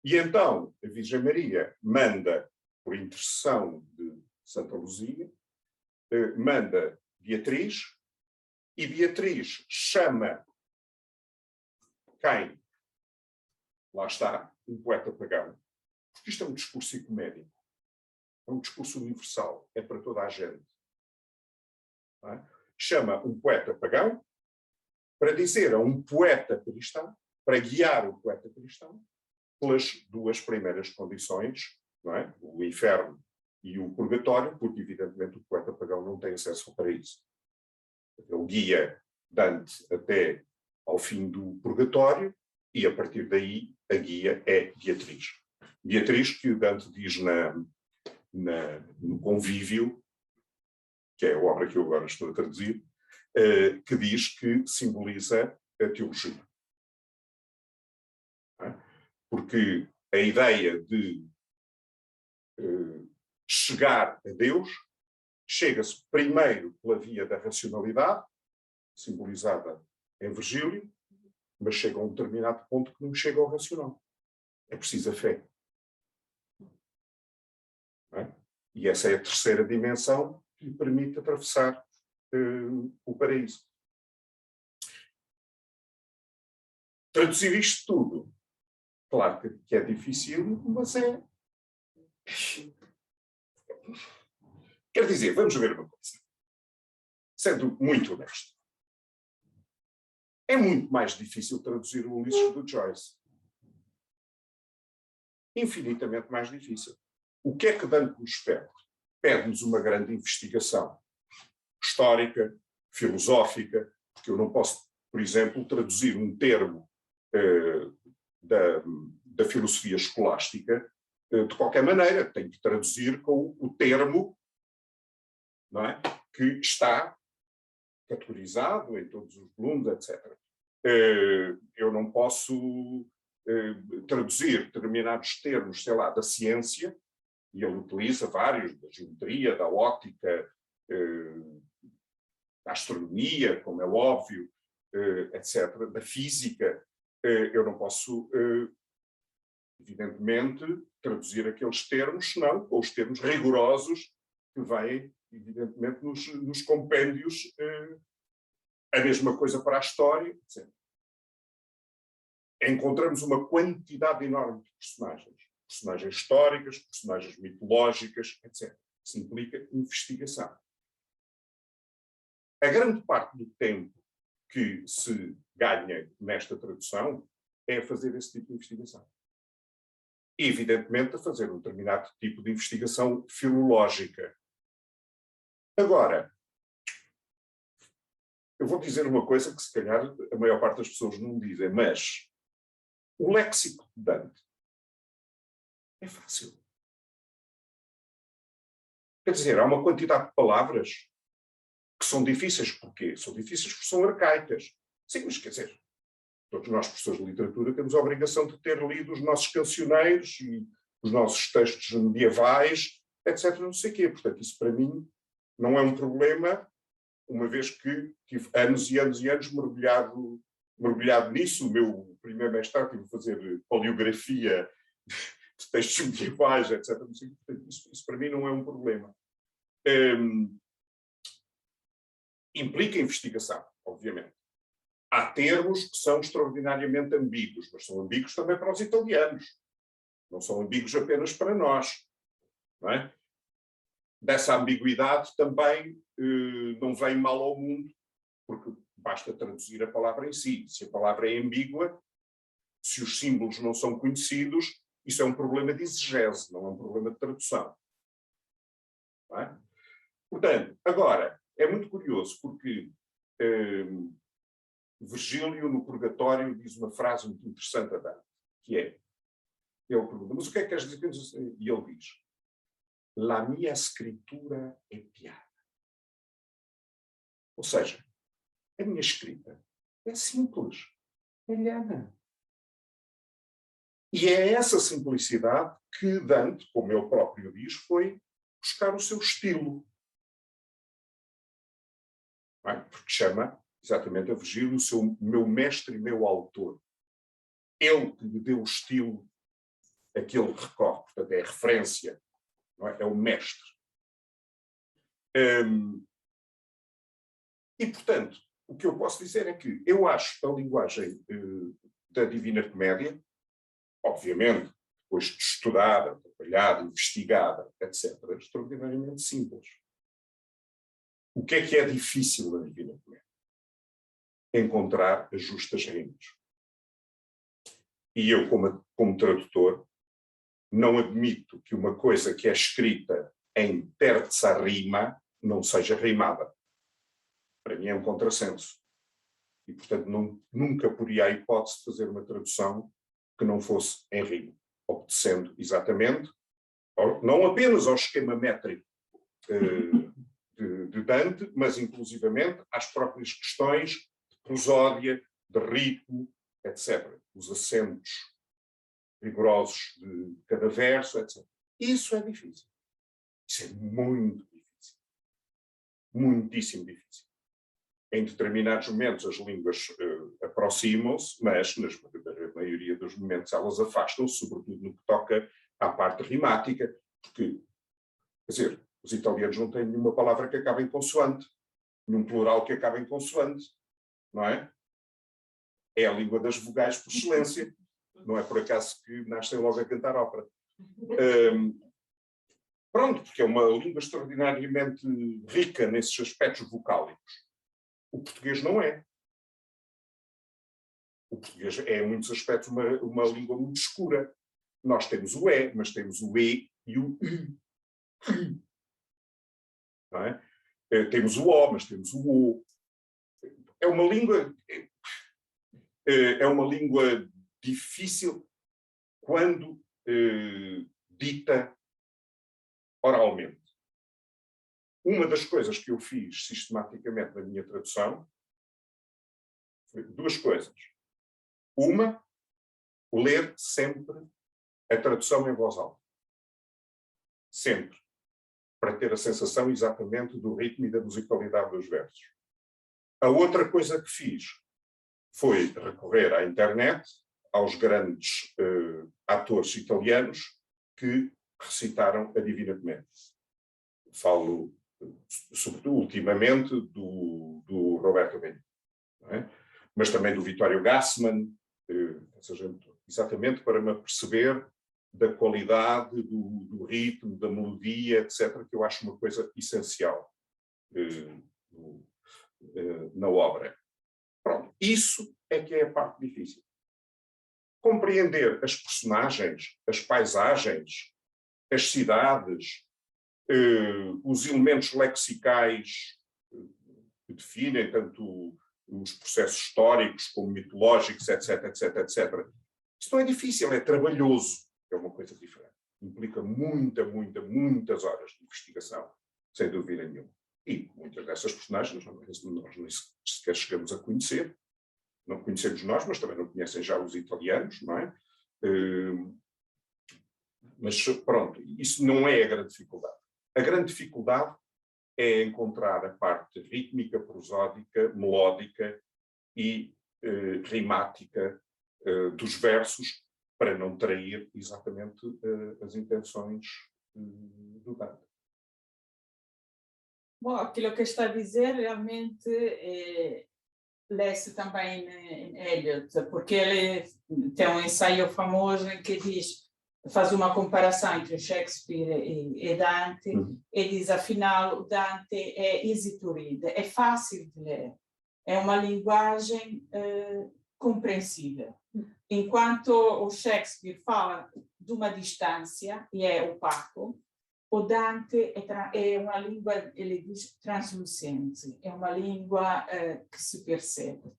E então a Virgem Maria manda, por intercessão de Santa Luzia, manda Beatriz, e Beatriz chama quem? Lá está, um poeta pagão. Porque isto é um discurso ecuménico. É um discurso universal. É para toda a gente. Não é? Chama um poeta pagão para dizer a um poeta cristão, para guiar o poeta cristão, pelas 2 primeiras condições, não é? O inferno e o purgatório, porque evidentemente o poeta pagão não tem acesso ao paraíso. Ele guia Dante até ao fim do purgatório e a partir daí a guia é Beatriz. Beatriz, que Dante diz no Convívio, que é a obra que eu agora estou a traduzir, que diz que simboliza a teologia. Porque a ideia de chegar a Deus chega-se primeiro pela via da racionalidade, simbolizada em Virgílio, mas chega a um determinado ponto que não chega ao racional. É preciso a fé. Não é? E essa é a terceira dimensão que lhe permite atravessar o paraíso. Traduzir isto tudo, claro que é difícil, mas é... Quer dizer, vamos ver uma coisa. Sendo muito honesto, é muito mais difícil traduzir o Ulisses do Joyce. Infinitamente mais difícil. O que é que Dante nos pede? Pede-nos uma grande investigação histórica, filosófica, porque eu não posso, por exemplo, traduzir um termo da filosofia escolástica de qualquer maneira. Tenho que traduzir com o termo, não é? Que está categorizado em todos os volumes, etc. Eu não posso traduzir determinados termos, sei lá, da ciência, e ele utiliza vários, da geometria, da óptica, da astronomia, como é óbvio, etc., da física. Eu não posso, evidentemente, traduzir aqueles termos, senão com os termos rigorosos que vêm, evidentemente, nos compêndios, a mesma coisa para a história, etc. Encontramos uma quantidade enorme de personagens históricas, personagens mitológicas, etc. Isso implica investigação. A grande parte do tempo que se ganha nesta tradução é fazer esse tipo de investigação. E, evidentemente, a fazer um determinado tipo de investigação filológica. Agora, eu vou dizer uma coisa que, se calhar, a maior parte das pessoas não dizem, mas o léxico de Dante é fácil. Quer dizer, há uma quantidade de palavras que são difíceis. Porquê? São difíceis porque são arcaicas. Sim, mas quer dizer, todos nós, professores de literatura, temos a obrigação de ter lido os nossos cancioneiros e os nossos textos medievais, etc. Não sei o quê. Portanto, isso para mim não é um problema, uma vez que tive anos e anos e anos mergulhado nisso. O meu primeiro mestrado tive a fazer paleografia de textos medievais, etc. Não sei, portanto, isso para mim não é um problema. Implica investigação, obviamente. Há termos que são extraordinariamente ambíguos, mas são ambíguos também para os italianos. Não são ambíguos apenas para nós. Não é? Dessa ambiguidade também não vem mal ao mundo, porque basta traduzir a palavra em si. Se a palavra é ambígua, se os símbolos não são conhecidos, isso é um problema de exegese, não é um problema de tradução. Não é? Portanto, agora, é muito curioso, porque Virgílio, no Purgatório, diz uma frase muito interessante a Dante, que é, ele pergunta, mas o que é que queres dizer? E ele diz, la mia escritura é piada. Ou seja, a minha escrita é simples, é llana. E é essa simplicidade que Dante, como ele próprio diz, foi buscar o seu estilo. Não é? Porque chama exatamente a Virgílio o meu mestre e meu autor. Ele que lhe deu o estilo a que ele recorre, portanto é a referência, não é? É o mestre. E, portanto, o que eu posso dizer é que eu acho a linguagem da Divina Comédia, obviamente, depois de estudada, trabalhada, investigada, etc., extraordinariamente simples. O que é difícil na Divina Comédia? Encontrar as justas rimas. E eu, como tradutor, não admito que uma coisa que é escrita em terza rima não seja rimada. Para mim é um contrassenso. E, portanto, nunca poria a hipótese de fazer uma tradução que não fosse em rima, obedecendo exatamente, não apenas ao esquema métrico de Dante, mas inclusivamente às próprias questões de prosódia, de ritmo, etc. Os acentos rigorosos de cada verso, etc. Isso é difícil. Isso é muito difícil. Muitíssimo difícil. Em determinados momentos as línguas, aproximam-se, mas na maioria dos momentos elas afastam-se, sobretudo no que toca à parte rimática, porque, quer dizer, os italianos não têm nenhuma palavra que acabe em consoante, nenhum plural que acabe em consoante, não é? É a língua das vogais por excelência, não é por acaso que nascem logo a cantar ópera. Pronto, porque é uma língua extraordinariamente rica nesses aspectos vocálicos. O português não é. O português é, em muitos aspectos, uma língua muito escura. Nós temos o E, mas temos o E e o U. Não é? Temos o O, mas temos o O. É uma língua difícil quando dita oralmente. Uma das coisas que eu fiz sistematicamente na minha tradução foi duas coisas. Uma, ler sempre a tradução em voz alta. Sempre. Para ter a sensação exatamente do ritmo e da musicalidade dos versos. A outra coisa que fiz foi recorrer à internet, aos grandes atores italianos que recitaram a Divina Comédia. Falo, sobretudo, ultimamente, do Roberto Benigni, não é? Mas também do Vittorio Gassman, essa gente, exatamente para me aperceber da qualidade, do ritmo, da melodia, etc., que eu acho uma coisa essencial na obra. Pronto, isso é que é a parte difícil. Compreender as personagens, as paisagens, as cidades, os elementos lexicais que definem tanto os processos históricos como mitológicos, etc., etc., etc. Isto não é difícil, é trabalhoso, é uma coisa diferente. Implica muitas horas de investigação, sem dúvida nenhuma. E muitas dessas personagens nós nem sequer chegamos a conhecer. Não conhecemos nós, mas também não conhecem já os italianos, não é? Mas pronto, isso não é a grande dificuldade. A grande dificuldade é encontrar a parte rítmica, prosódica, melódica e rimática dos versos para não trair exatamente as intenções do Dante. Bom, aquilo que está a dizer realmente lê-se também em Eliot, porque ele tem um ensaio famoso em que faz uma comparação entre Shakespeare e Dante, e diz, afinal, o Dante é easy to read, é fácil de ler, é uma linguagem compreensível. Enquanto o Shakespeare fala de uma distância e é opaco, o Dante é uma língua, ele diz, translucente, é uma língua que se percebe.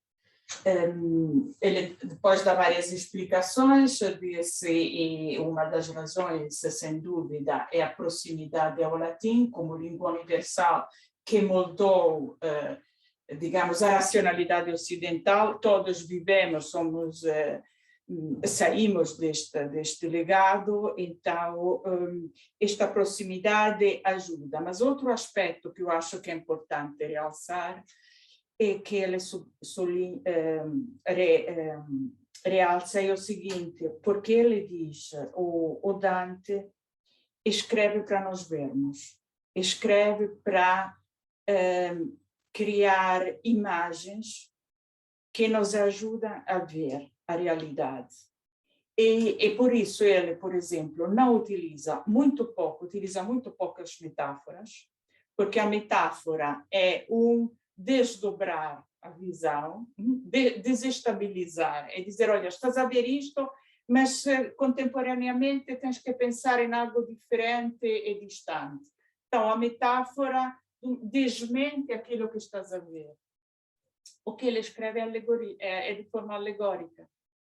Ele depois dá várias explicações, disse, e uma das razões, sem dúvida, é a proximidade ao latim como língua universal que moldou, digamos, a racionalidade ocidental. Todos vivemos, saímos deste legado, então esta proximidade ajuda. Mas outro aspecto que eu acho que é importante realçar é que ele realça é o seguinte, porque ele diz, o Dante escreve para nós vermos, escreve para criar imagens que nos ajudam a ver a realidade. E por isso ele, por exemplo, utiliza muito poucas metáforas, porque a metáfora é desdobrar a visão, desestabilizar, é dizer, olha, estás a ver isto, mas contemporaneamente tens que pensar em algo diferente e distante. Então, a metáfora desmente aquilo que estás a ver. O que ele escreve é de forma alegórica.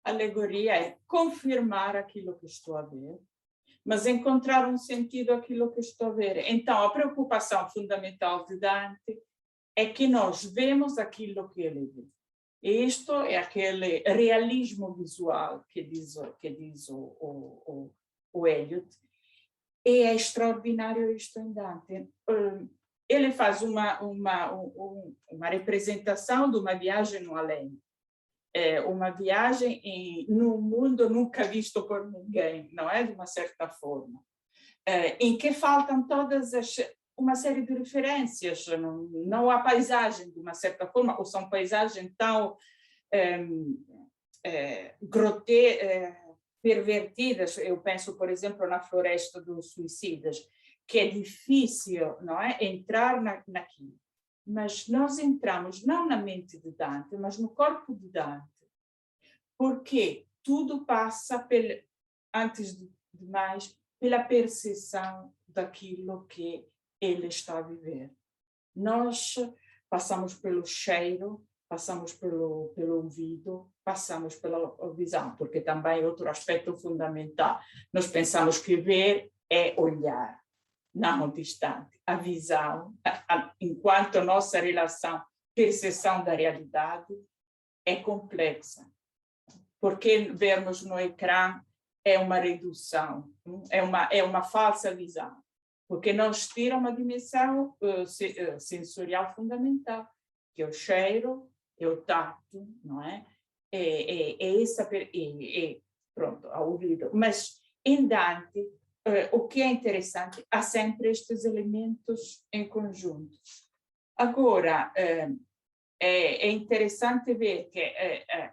Alegoria é confirmar aquilo que estou a ver, mas encontrar um sentido àquilo que estou a ver. Então, a preocupação fundamental de Dante é que nós vemos aquilo que ele vê. E isto é aquele realismo visual que diz o Eliot. E é extraordinário isto em Dante. Ele faz uma representação de uma viagem no além. uma viagem num mundo nunca visto por ninguém, não é? De uma certa forma. Em que faltam uma série de referências, não há paisagem de uma certa forma, ou são paisagens tão pervertidas. Eu penso, por exemplo, na Floresta dos Suicidas, que é difícil, não é, entrar naquilo. Mas nós entramos não na mente de Dante, mas no corpo de Dante, porque tudo passa, antes de mais, pela percepção daquilo que ele está a viver. Nós passamos pelo cheiro, passamos pelo ouvido, passamos pela visão, porque também outro aspecto fundamental. Nós pensamos que ver é olhar, não distante. A visão, enquanto a nossa relação, percepção da realidade é complexa. Porque vermos no ecrã é uma redução, é uma falsa visão, porque nos tira uma dimensão sensorial fundamental, que é o cheiro, é o tato, não é? Pronto, ao ouvido. Mas em Dante, o que é interessante, há sempre estes elementos em conjunto. Agora, é interessante ver que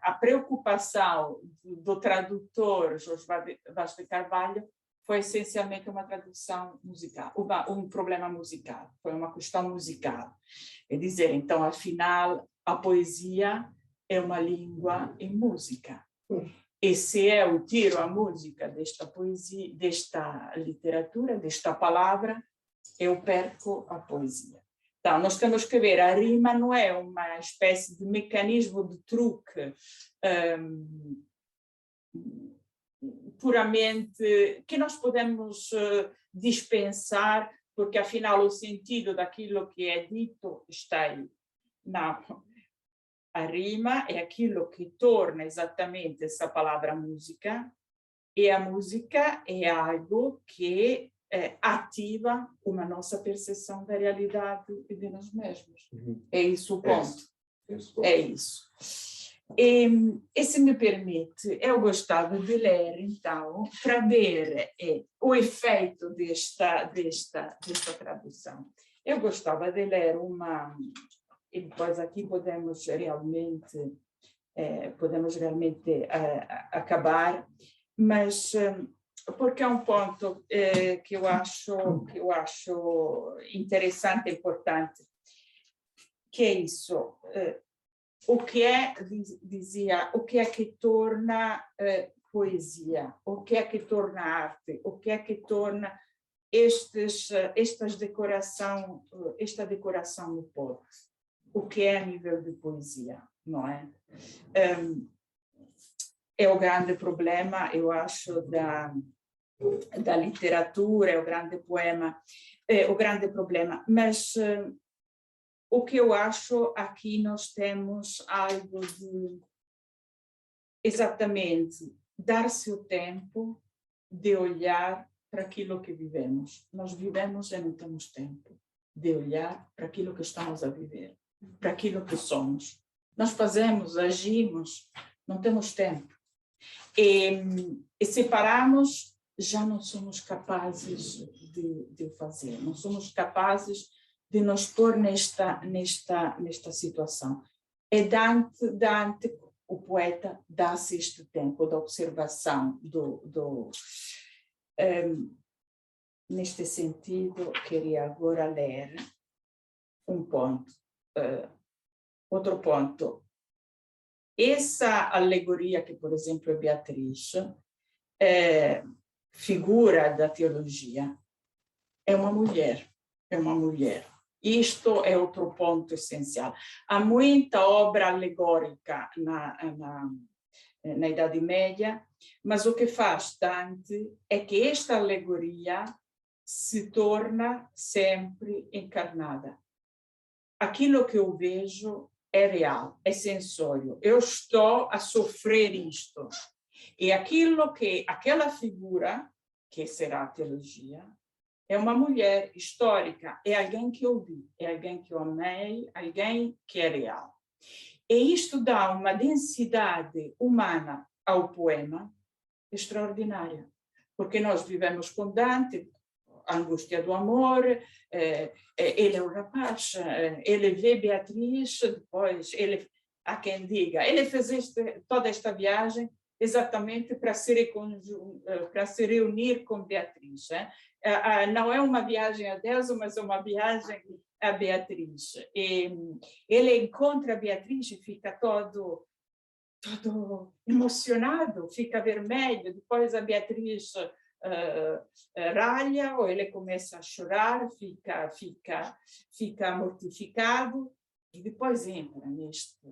a preocupação do tradutor Jorge Vaz de Carvalho foi essencialmente uma tradução musical, um problema musical, foi uma questão musical. É dizer, então, afinal, a poesia é uma língua em música. E se eu tiro a música desta poesia, desta literatura, desta palavra, eu perco a poesia. Então, nós temos que ver, a rima não é uma espécie de mecanismo de truque puramente que nós podemos dispensar, porque afinal o sentido daquilo que é dito está aí. Não. A rima é aquilo que torna exatamente essa palavra música, e a música é algo que ativa uma nossa percepção da realidade e de nós mesmos. É isso o ponto. É isso. E se me permite, eu gostava de ler, então, para ver o efeito desta tradução. Eu gostava de ler uma... E depois aqui podemos realmente acabar, mas porque é um ponto que eu acho interessante e importante, que é isso. O que é que torna poesia? O que é que torna arte? O que é que torna esta decoração no povo? O que é a nível de poesia, não é? É o grande problema, eu acho, da literatura, é o grande poema, é o grande problema. Mas o que eu acho, aqui nós temos algo de, exatamente, dar-se o tempo de olhar para aquilo que vivemos. Nós vivemos e não temos tempo de olhar para aquilo que estamos a viver, para aquilo que somos. Nós fazemos, agimos, não temos tempo. E se pararmos, já não somos capazes de fazer, não somos capazes de nos pôr nesta situação. É Dante, o poeta, dá-se este tempo de observação, neste sentido, queria agora ler um ponto. Outro ponto. Essa alegoria que, por exemplo, é Beatriz, figura da teologia, é uma mulher. Isto é outro ponto essencial. Há muita obra alegórica na Idade Média, mas o que faz Dante é que esta alegoria se torna sempre encarnada. Aquilo que eu vejo é real, é sensório. Eu estou a sofrer isto. E aquela figura, que será a teologia, é uma mulher histórica, é alguém que eu vi, é alguém que eu amei, alguém que é real. E isto dá uma densidade humana ao poema extraordinária, porque nós vivemos com Dante, a angústia do amor, ele é o rapaz, ele vê Beatriz, depois há quem diga, ele fez toda esta viagem exatamente para se reunir com Beatriz. Não é uma viagem a Deus, mas é uma viagem a Beatriz. E ele encontra Beatriz e fica todo emocionado, fica vermelho. Depois a Beatriz ralha, ou ele começa a chorar, fica mortificado. E depois entra nesta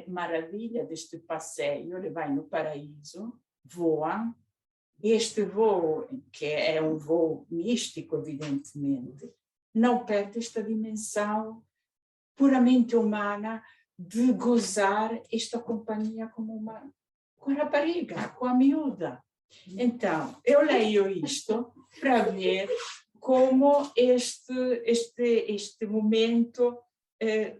maravilha deste passeio, ele vai no paraíso, voa. Este voo, que é um voo místico, evidentemente, não perde esta dimensão puramente humana de gozar esta companhia com a rapariga, com a miúda. Então, eu leio isto para ver como este momento é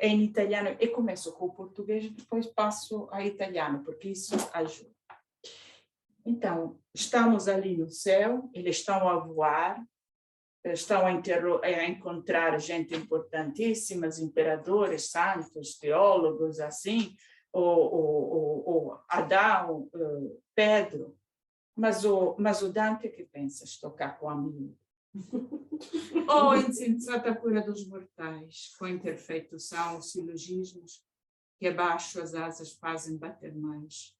em italiano, e começo com o português e depois passo a italiano, porque isso ajuda. Então, estamos ali no céu, eles estão a voar, estão a encontrar gente importantíssima, imperadores, santos, teólogos, assim, ou Adão, Pedro. Mas o Dante que pensa, estou cá com a miúda. Oh, insensata cura dos mortais, com imperfeito são os silogismos que abaixo as asas fazem bater mais.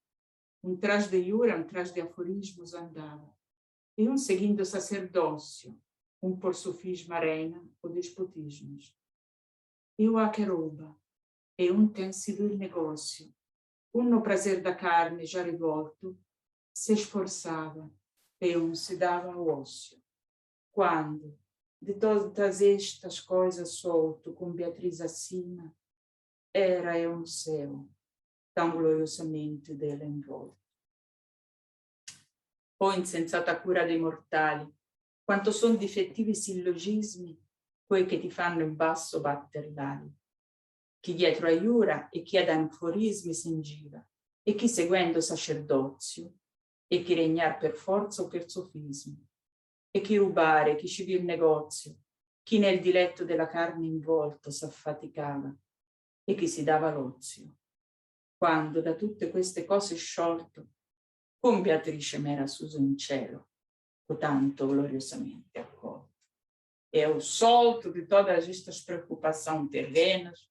Um trás de iura, um trás de aforismos andava, e um seguindo o sacerdócio, um por sofisma reina ou despotismos. E o aqueruba, e um tem sido il negócio, um no prazer da carne já revolto, se esforçava, e um se dava ao ócio. Quando, de todas estas coisas solto, com Beatriz acima, era eu no céu, tão gloriosamente dela envolto. O insensata cura dei mortali, quanto sono difettivi sillogismi, quei che ti fanno in basso batter l'ali. Chi dietro aiura e chi ad anforismi s'ingiva, e chi seguendo sacerdozio, e chi regnar per forza o per sofismi, e chi rubare, chi civil negozio, chi nel diletto della carne involto s'affaticava, e chi si dava l'ozio. Quando da tutte queste cose sciolto, con Beatrice m'era suso in cielo, o tanto gloriosamente accolto. É o solto de todas estas preocupações terrenas.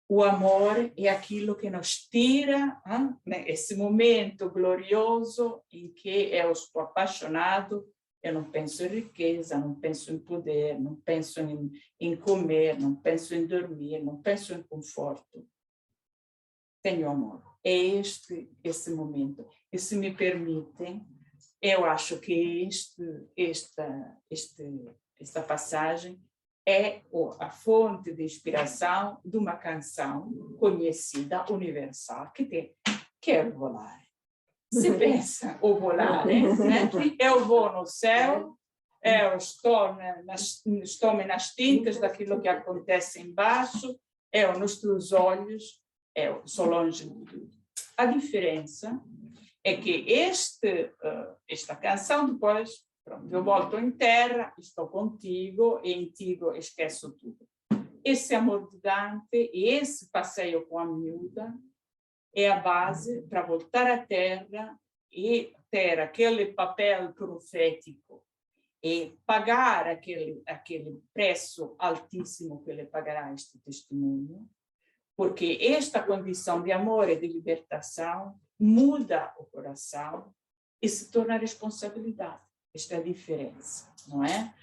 O amor é aquilo que nos tira, esse momento glorioso em que eu estou apaixonado, eu não penso em riqueza, não penso em poder, não penso em comer, não penso em dormir, não penso em conforto. Tenho amor. É esse momento. E se me permitem, eu acho que esta passagem é a fonte de inspiração de uma canção conhecida, universal, que é o volare. Se pensa o volare, né? Eu vou no céu, eu estou nas tintas daquilo que acontece embaixo, eu nos teus olhos, eu sou longe de tudo. A diferença é que esta canção depois, pronto, eu volto em terra, estou contigo, e em ti esqueço tudo. Esse amor de Dante e esse passeio com a miúda é a base para voltar à terra e ter aquele papel profético e pagar aquele preço altíssimo que ele pagará a este testemunho, porque esta condição de amor e de libertação muda o coração e se torna responsabilidade. Esta é a diferença, não é?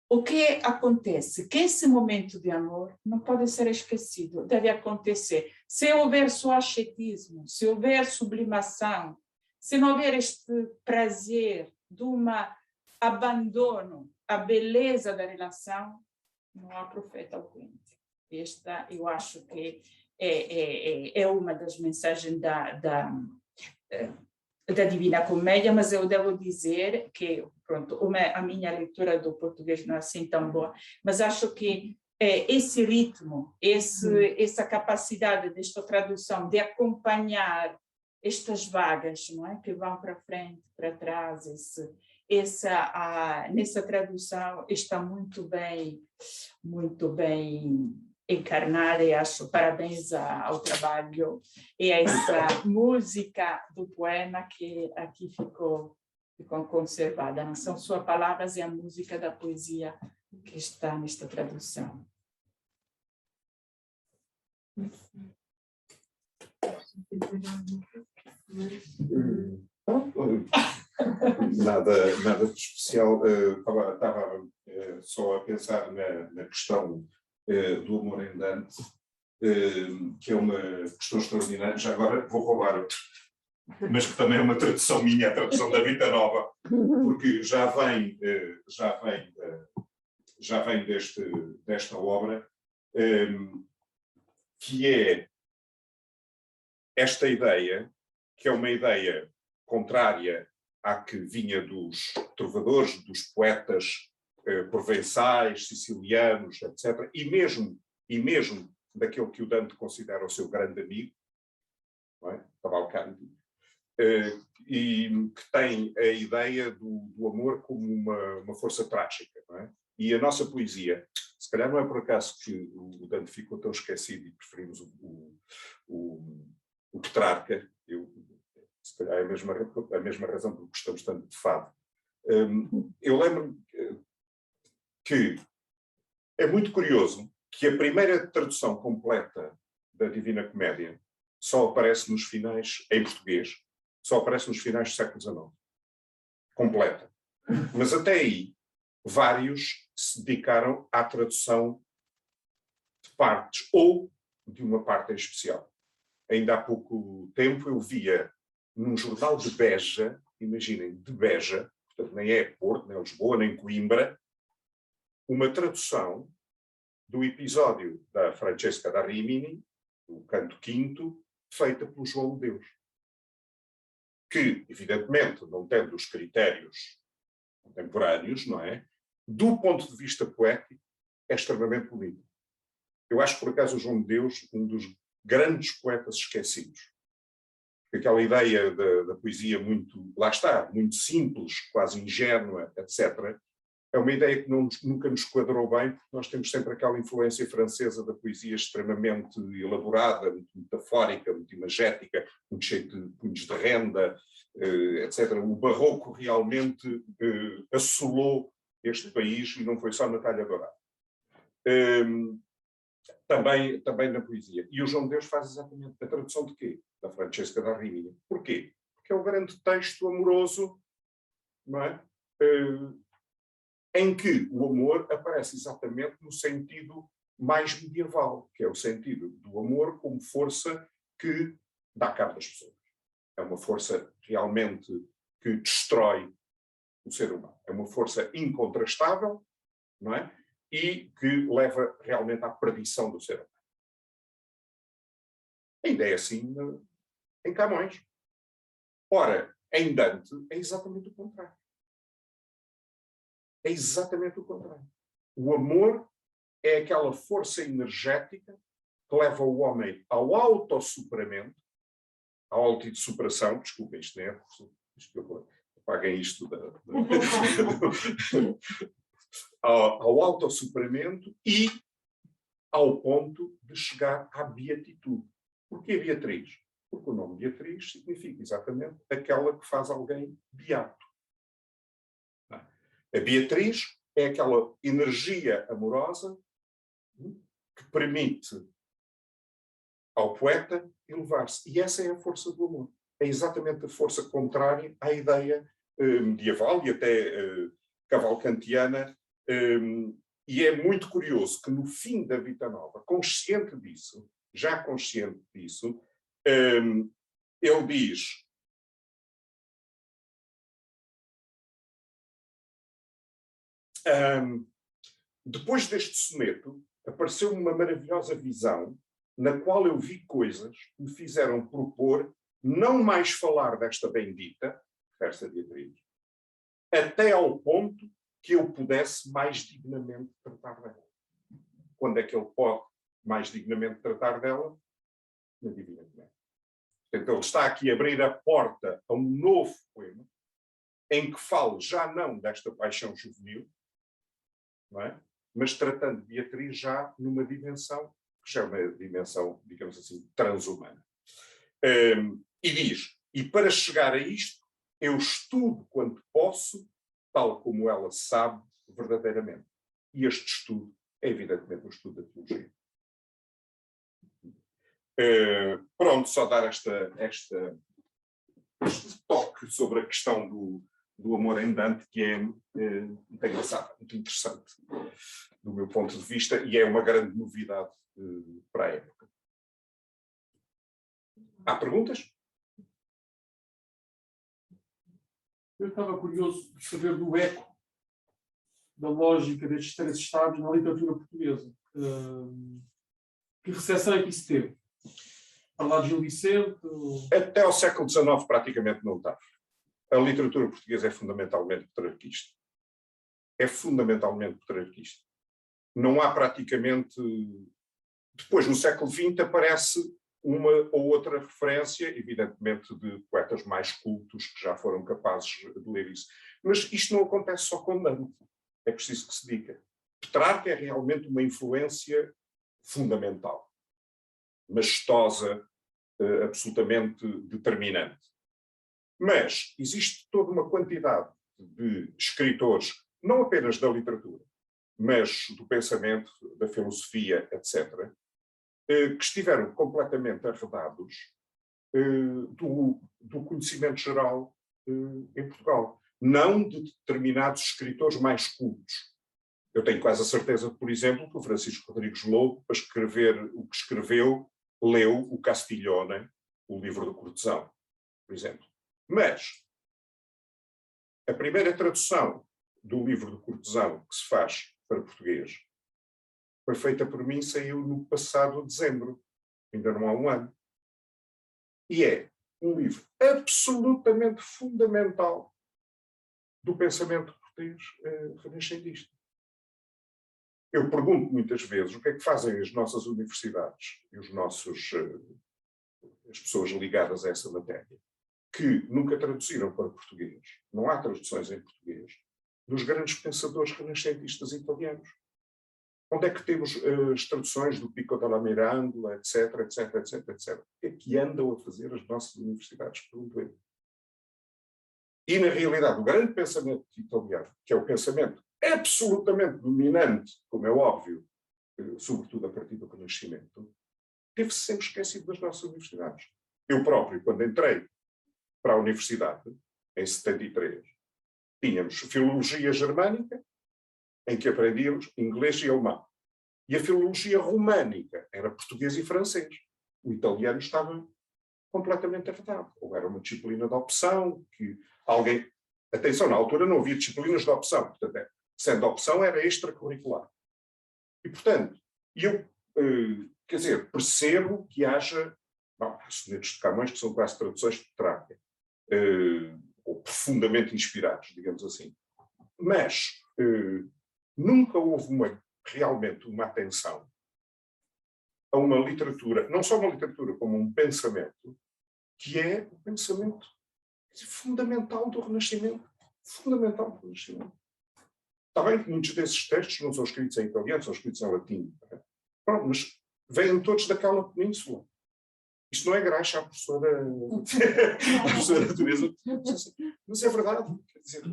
O que acontece? Que esse momento de amor não pode ser esquecido, deve acontecer. Se houver só ascetismo, se houver sublimação, se não houver este prazer de abandono à beleza da relação, não há profeta autêntico. Esta, eu acho que é uma das mensagens da Divina Comédia, mas eu devo dizer que, pronto, a minha leitura do português não é assim tão boa, mas acho que esse ritmo, essa capacidade desta tradução de acompanhar estas vagas, não é? Que vão para frente, para trás, nessa tradução está muito bem encarnada, e acho parabéns ao trabalho e a essa música do poema que aqui ficou conservada. Não são só palavras, é a música da poesia que está nesta tradução. Nada de especial. Estava só a pensar na questão do amor em Dante, que é uma questão extraordinária. Já agora vou roubar outro, mas que também é uma tradução minha, a tradução da Vita Nova, porque já vem desta obra, que é esta ideia, que é uma ideia contrária à que vinha dos trovadores, dos poetas provençais, sicilianos, etc., e mesmo daquele que o Dante considera o seu grande amigo, não é? Cavalcanti, e que tem a ideia do amor como uma força trágica, não é? E a nossa poesia, se calhar não é por acaso que o Dante ficou tão esquecido e preferimos o Petrarca, se calhar é a mesma razão por que gostamos tanto de fado. Eu lembro-me que é muito curioso que a primeira tradução completa da Divina Comédia só aparece nos finais, em português, só aparece nos finais do século XIX. Completa. Mas até aí, vários se dedicaram à tradução de partes, ou de uma parte em especial. Ainda há pouco tempo eu via num jornal de Beja, imaginem, de Beja, portanto nem é Porto, nem Lisboa, nem Coimbra, uma tradução do episódio da Francesca da Rimini, do Canto Quinto, feita pelo João de Deus. Que, evidentemente, não tendo os critérios contemporâneos, não é? Do ponto de vista poético, é extremamente bonito. Eu acho, por acaso, o João de Deus um dos grandes poetas esquecidos. Aquela ideia da poesia muito, lá está, muito simples, quase ingênua, etc., é uma ideia que nunca nos quadrou bem, porque nós temos sempre aquela influência francesa da poesia extremamente elaborada, muito metafórica, muito imagética, muito cheia de punhos de renda, etc. O barroco realmente assolou este país, e não foi só na talha dourada. Também na poesia. E o João de Deus faz exatamente a tradução de quê? Da Francesca da Rimini. Porquê? Porque é um grande texto amoroso, não é? Em que o amor aparece exatamente no sentido mais medieval, que é o sentido do amor como força que dá cabo das pessoas. É uma força realmente que destrói o ser humano. É uma força incontrastável, não é? E que leva realmente à perdição do ser humano. Ainda é assim em Camões. Ora, em Dante é exatamente o contrário. É exatamente o contrário. O amor é aquela força energética que leva o homem ao autossuperamento, à autossuperação, desculpem, isto não é, apaguem isto ao autossuperamento e ao ponto de chegar à beatitude. Porquê Beatriz? Porque o nome Beatriz significa exatamente aquela que faz alguém beato. A Beatriz é aquela energia amorosa que permite ao poeta elevar-se. E essa é a força do amor. É exatamente a força contrária à ideia medieval e até cavalcantiana. E é muito curioso que no fim da Vita Nova, já consciente disso, ele diz: depois deste soneto, apareceu-me uma maravilhosa visão, na qual eu vi coisas que me fizeram propor não mais falar desta bendita, refere-se a Beatriz, até ao ponto que eu pudesse mais dignamente tratar dela. quando é que ele pode mais dignamente tratar dela? Na Divina Comédia. Portanto, ele está aqui a abrir a porta a um novo poema, em que fala já não desta paixão juvenil, não é? Mas tratando de Beatriz já numa dimensão, que já é uma dimensão, digamos assim, transhumana. E diz, e para chegar a isto, eu estudo quanto posso, tal como ela sabe verdadeiramente. E este estudo é evidentemente o estudo da teologia. Pronto, só dar este toque sobre a questão do amor em Dante, que é muito engraçado, muito interessante, do meu ponto de vista, e é uma grande novidade para a época. Há perguntas? Eu estava curioso de saber do eco da lógica destes três estados na literatura portuguesa. Que recepção é que isso teve? Falar de Gil Vicente? Até ao século XIX praticamente não está. A literatura portuguesa é fundamentalmente petrarquista. É fundamentalmente petrarquista. Não há praticamente... Depois, no século XX, aparece uma ou outra referência, evidentemente, de poetas mais cultos que já foram capazes de ler isso. Mas isto não acontece só com Dante. É preciso que se diga. Petrarca é realmente uma influência fundamental, majestosa, absolutamente determinante. Mas existe toda uma quantidade de escritores, não apenas da literatura, mas do pensamento, da filosofia, etc., que estiveram completamente arredados do conhecimento geral em Portugal. Não de determinados escritores mais cultos. Eu tenho quase a certeza, por exemplo, que o Francisco Rodrigues Lobo, para escrever o que escreveu, leu o Castiglione, o livro do cortesão, por exemplo. Mas a primeira tradução do livro do cortesão que se faz para português foi feita por mim, saiu no passado dezembro, ainda não há um ano. E é um livro absolutamente fundamental do pensamento português renascentista. Eu pergunto muitas vezes o que é que fazem as nossas universidades e as pessoas ligadas a essa matéria, que nunca traduziram para português, não há traduções em português, dos grandes pensadores renascentistas italianos. Onde é que temos as traduções do Pico della Mirandola, etc, etc, etc, etc? O que é que andam a fazer as nossas universidades? Pergunto eu. E, na realidade, o grande pensamento italiano, que é o pensamento absolutamente dominante, como é óbvio, sobretudo a partir do Renascimento, teve-se sempre esquecido das nossas universidades. Eu próprio, quando entrei para a universidade, em 73, tínhamos filologia germânica, em que aprendíamos inglês e alemão. E a filologia românica era português e francês. O italiano estava completamente arredado. Ou era uma disciplina de opção, que alguém... Atenção, na altura não havia disciplinas de opção. Portanto, sendo opção, era extracurricular. E, portanto, eu, quer dizer, percebo que haja... Bom, há sonetos de Camões que são quase traduções de Petrarca. Ou profundamente inspirados, digamos assim. Mas... nunca houve realmente uma atenção a uma literatura, não só uma literatura, como um pensamento, que é o pensamento fundamental do Renascimento. Fundamental do Renascimento. Está bem que muitos desses textos não são escritos em italiano, são escritos em latim. Pronto, mas vêm todos daquela península. Isto não é graxa à professora Teresa. Mas é verdade. Quer dizer,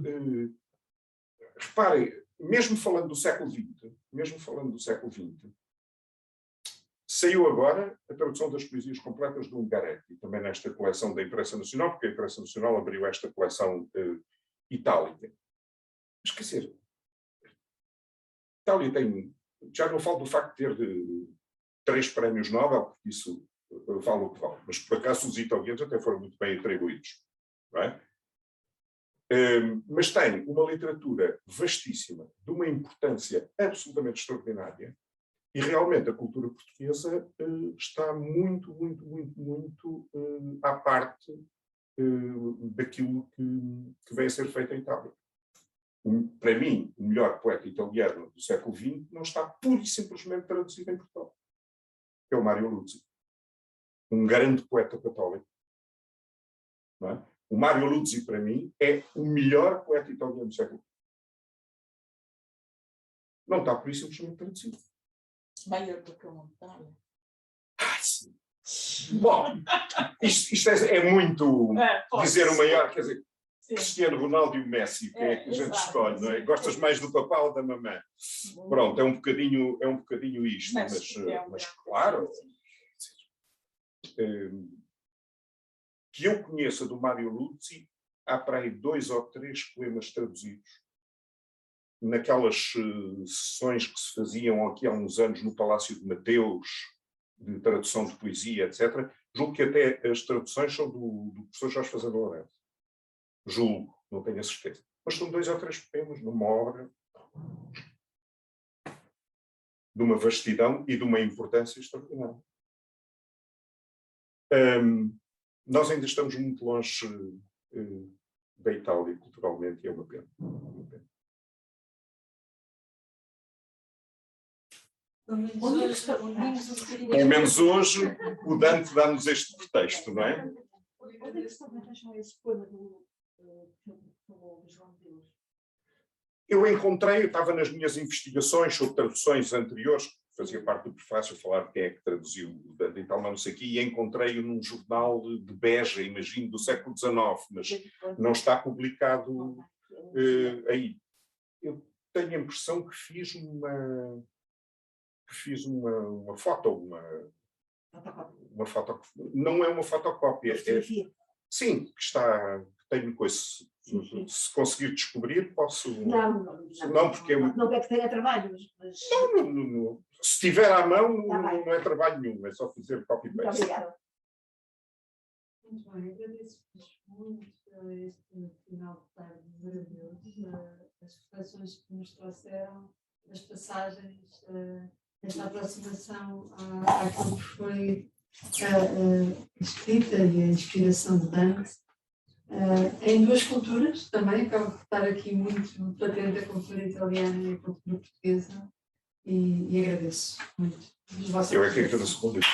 reparem, mesmo falando do século XX, saiu agora a tradução das poesias completas do Ungaretti, também nesta coleção da Imprensa Nacional, porque a Imprensa Nacional abriu esta coleção itálica. Mas, quer dizer, Itália tem... Já não falo do facto de ter 3 prémios Nobel, porque isso vale o que vale, mas por acaso os italianos até foram muito bem atribuídos, não é? Mas tem uma literatura vastíssima, de uma importância absolutamente extraordinária, e realmente a cultura portuguesa está muito, muito, muito, muito à parte daquilo que vem a ser feito em Itália. Para mim, o melhor poeta italiano do século XX não está pura e simplesmente traduzido em Portugal. É o Mário Luzzi. Um grande poeta católico. Não é? O Mário Luzzi, para mim, é o melhor poeta italiano do século XX. Não está por isso simplesmente traduzido. Maior do que o Montalha. Bom, isto é muito dizer o maior, quer dizer, Sim. Cristiano Ronaldo e o Messi, quem é que a gente exato, escolhe, não é? sim. Gostas mais do papá ou da mamã? Pronto, é um bocadinho isto, mas claro, que eu conheça do Mário Luzzi, há para aí 2 ou 3 poemas traduzidos naquelas sessões que se faziam aqui há uns anos no Palácio de Mateus, de tradução de poesia, etc. Julgo que até as traduções são do professor Jorge Fazenda Lourenço. Julgo, não tenho a certeza. Mas são 2 ou 3 poemas numa obra de uma vastidão e de uma importância extraordinária. Nós ainda estamos muito longe da Itália, culturalmente, e é uma pena. Pelo menos hoje, o Dante dá-nos este pretexto, não é? Onde é que estão a esse poema do João de Deus? Eu estava nas minhas investigações sobre traduções anteriores, fazia parte do prefácio, falar de quem é que traduziu o Dante e tal, mas não sei o quê, e encontrei-o num jornal de Beja, imagino, do século XIX, mas não está publicado aí. Eu tenho a impressão que fiz uma foto, uma fotocópia. Não é uma fotocópia. Sim, que tenho coisa. Se conseguir descobrir, posso. Não, porque não é que tenha trabalho, mas. Não. Se estiver à mão, não é trabalho nenhum, é só fazer copy-paste. Muito obrigada. Muito bem, agradeço-vos muito a este final de tarde maravilhoso, as reflexões que nos trouxeram, as passagens, esta aproximação àquilo que foi a escrita e a inspiração de Dante, em 2 culturas também, acabo de estar aqui muito patente a cultura italiana e a cultura portuguesa, e agradeço muito. Eu é que agradeço o convite.